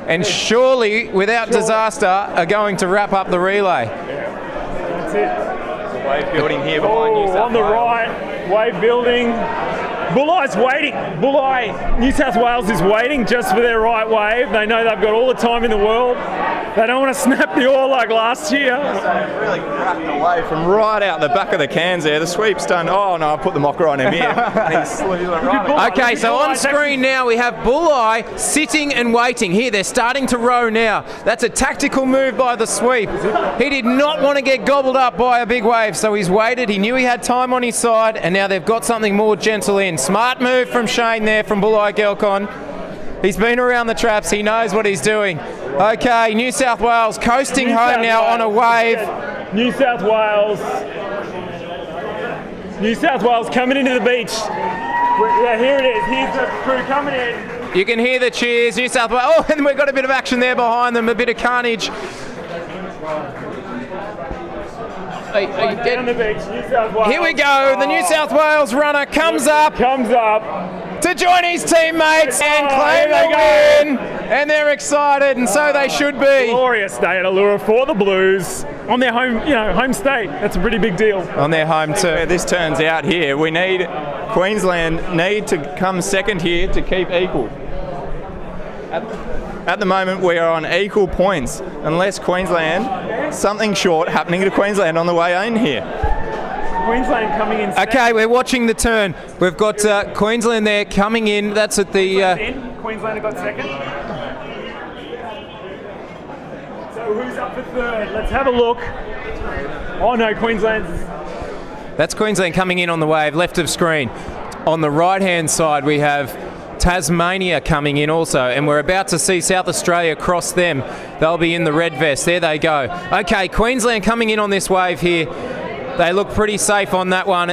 And surely, without disaster, are going to wrap up the relay. That's it. Wave building here behind New South Wales. On the right, wave building. Bulli's waiting. New South Wales is waiting just for their right wave. They know they've got all the time in the world. They don't want to snap the oar like last year. Really cracked away from right out the back of the cans there. The sweep's done. Oh no, I put the mocker on him here. Okay, so on screen now we have Bulli sitting and waiting. Here, they're starting to row now. That's a tactical move by the sweep. He did not want to get gobbled up by a big wave, so he's waited. He knew he had time on his side, and now they've got something more gentle in. Smart move from Shane there, from Bulli Gelcon. He's been around the traps. He knows what he's doing. Okay, New South Wales coasting home now on a wave. New South Wales coming into the beach. Yeah, here it is. Here's the crew coming in. You can hear the cheers. New South Wales. Oh, and we've got a bit of action there behind them. A bit of carnage. Down the beach, New South Wales. Here we go. The New South Wales runner comes up to join his teammates and claim the win. And they're excited, and so they should be. Glorious day at Allura for the Blues on their home state. That's a pretty big deal. On their home turf. Where this turns out here, Queensland need to come second here to keep equal. At the moment, we are on equal points, unless Queensland, something short happening to Queensland on the way in here. Queensland coming in second. Okay, we're watching the turn. We've got Queensland there coming in. That's at the... Queensland have got second. So who's up for third? Let's have a look. Oh no, Queensland's... That's Queensland coming in on the wave, left of screen. On the right-hand side, we have Tasmania coming in also, and we're about to see South Australia cross them. They'll be in the red vest. There they go. Okay, Queensland coming in on this wave here. They look pretty safe on that one.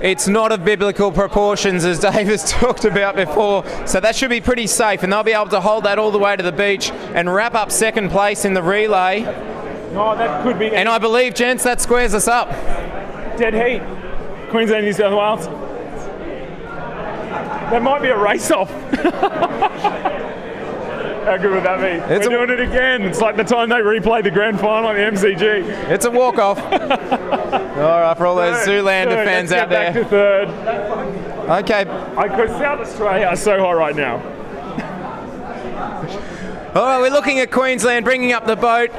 It's not of biblical proportions, as Dave has talked about before, so that should be pretty safe, and they'll be able to hold that all the way to the beach and wrap up second place in the relay. Oh, that could be... And I believe, gents, that squares us up. Dead heat. Queensland, New South Wales. That might be a race-off. How good would that be? We're doing it again. It's like the time they replayed the grand final at the MCG. It's a walk-off. All right, for all those Zoolander fans out there. Back to third. Okay. Because South Australia are so hot right now. All right, we're looking at Queensland bringing up the boat.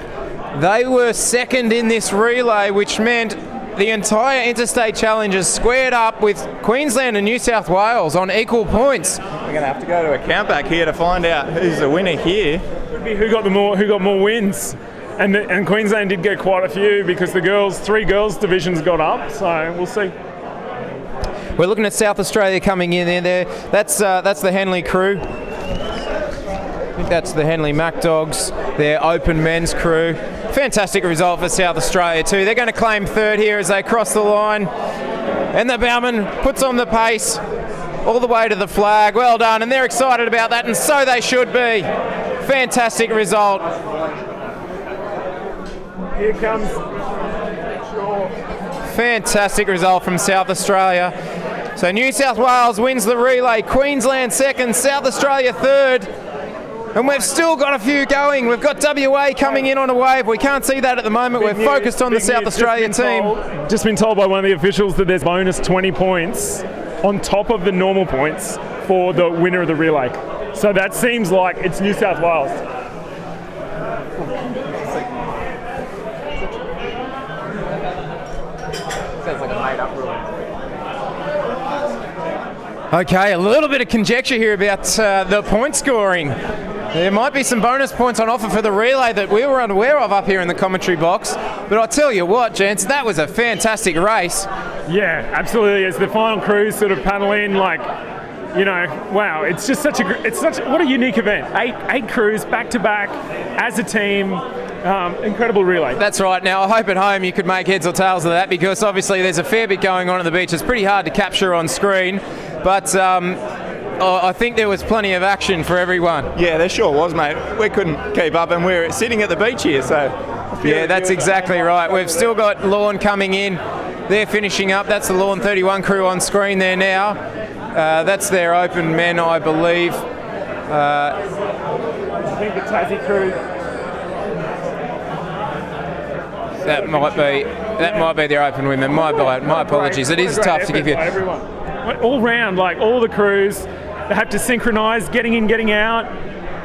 They were second in this relay, which meant the entire Interstate Challenge is squared up with Queensland and New South Wales on equal points. We're going to have to go to a count back here to find out who's the winner here. Could be who got more wins. And Queensland did get quite a few because the three girls divisions got up, so we'll see. We're looking at South Australia coming in there. That's the Henley crew. I think that's the Henley Mac Dogs, their open men's crew. Fantastic result for South Australia too. They're going to claim third here as they cross the line. And the bowman puts on the pace all the way to the flag. Well done, and they're excited about that, and so they should be. Fantastic result. Here comes... Fantastic result from South Australia. So New South Wales wins the relay, Queensland second, South Australia third. And we've still got a few going. We've got WA coming in on a wave. We can't see that at the moment. We're focused on the South Australia team. Just been told by one of the officials that there's bonus 20 points on top of the normal points for the winner of the relay. So that seems like it's New South Wales. Okay, a little bit of conjecture here about the point scoring. There might be some bonus points on offer for the relay that we were unaware of up here in the commentary box. But I'll tell you what, gents, that was a fantastic race. Yeah, absolutely. As the final crews sort of paddle in, like, you know, wow, it's just what a unique event. Eight crews back to back as a team. Incredible relay. That's right. Now, I hope at home you could make heads or tails of that, because obviously there's a fair bit going on the beach. It's pretty hard to capture on screen, but I think there was plenty of action for everyone. Yeah, there sure was, mate. We couldn't keep up, and we're sitting at the beach here, so... Yeah, that's exactly right. We've still got Lawn coming in. They're finishing up. That's the Lawn 31 crew on screen there now. That's their open men, I believe. I think the Tassie crew... That might be their open women. My apologies. It is tough to give you. Everyone. All round, like all the crews, they have to synchronise, getting in, getting out.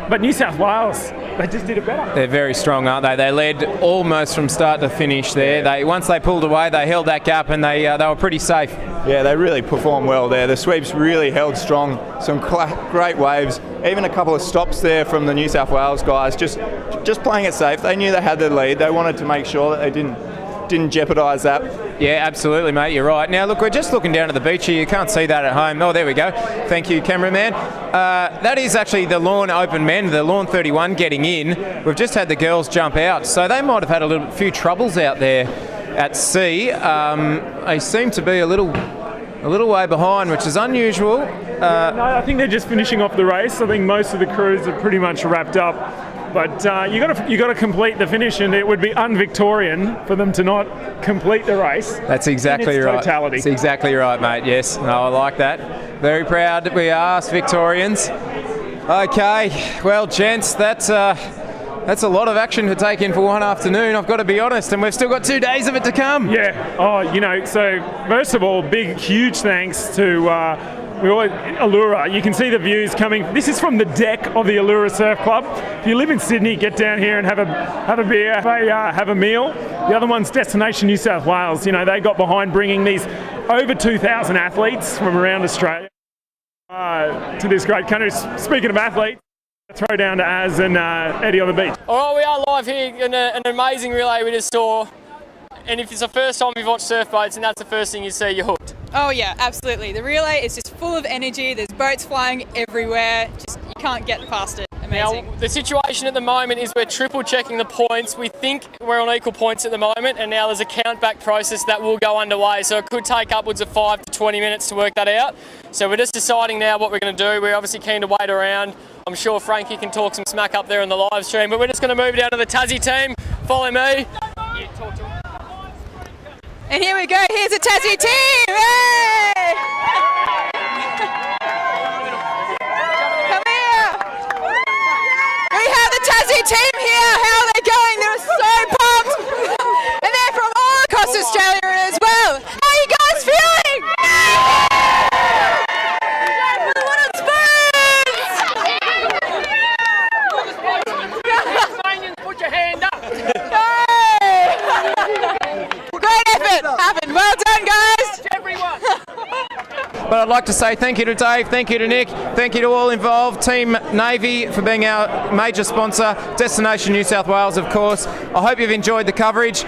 But New South Wales, they just did it better. They're very strong, aren't they? They led almost from start to finish there. Once they pulled away, they held that gap, and they were pretty safe. Yeah, they really performed well there. The sweeps really held strong. Some great waves. Even a couple of stops there from the New South Wales guys, just playing it safe. They knew they had the lead. They wanted to make sure that they didn't jeopardise that. Yeah, absolutely, mate. You're right. Now, look, we're just looking down at the beach here. You can't see that at home. Oh, there we go. Thank you, cameraman. That is actually the Lawn open men, the Lawn 31 getting in. We've just had the girls jump out, so they might have had a few troubles out there at sea. They seem to be a little way behind, which is unusual. No, I think they're just finishing off the race. I think most of the crews are pretty much wrapped up. But you got to complete the finish, and it would be un-Victorian for them to not complete the race. That's exactly right. Totality. That's exactly right, mate. Yes, no, I like that. Very proud that we are Victorians. Okay, well, gents, that's a lot of action to take in for one afternoon, I've got to be honest, and we've still got 2 days of it to come. Yeah. Oh, you know, so first of all, huge thanks to Allura. You can see the views coming. This is from the deck of the Allura Surf Club. If you live in Sydney, get down here and have a beer, have a meal. The other one's Destination New South Wales. You know, they got behind bringing these over 2,000 athletes from around Australia to this great country. Speaking of athletes, throw down to Az and Eddie on the beach. All right, we are live here in an amazing relay we just saw. And if it's the first time you've watched surf boats and that's the first thing you see, you're hooked. Oh yeah, absolutely. The relay is just full of energy. There's boats flying everywhere. Just you can't get past it. Amazing. Now, the situation at the moment is we're triple checking the points. We think we're on equal points at the moment, and now there's a count back process that will go underway. So it could take upwards of 5 to 20 minutes to work that out. So we're just deciding now what we're going to do. We're obviously keen to wait around. I'm sure Frankie can talk some smack up there in the live stream, but we're just going to move down to the Tassie team. Follow me. Yeah, talk to him. And here we go. Here's the Tassie team. Hey! Come here. We have the Tassie team here. How are they going? They're so pumped. And they're from all across Australia as well. How are you guys feeling? Put your hand up. Great effort. Happened. Well done, guys. Everyone. But I'd like to say thank you to Dave, thank you to Nick, thank you to all involved, Team Navy for being our major sponsor, Destination New South Wales, of course. I hope you've enjoyed the coverage.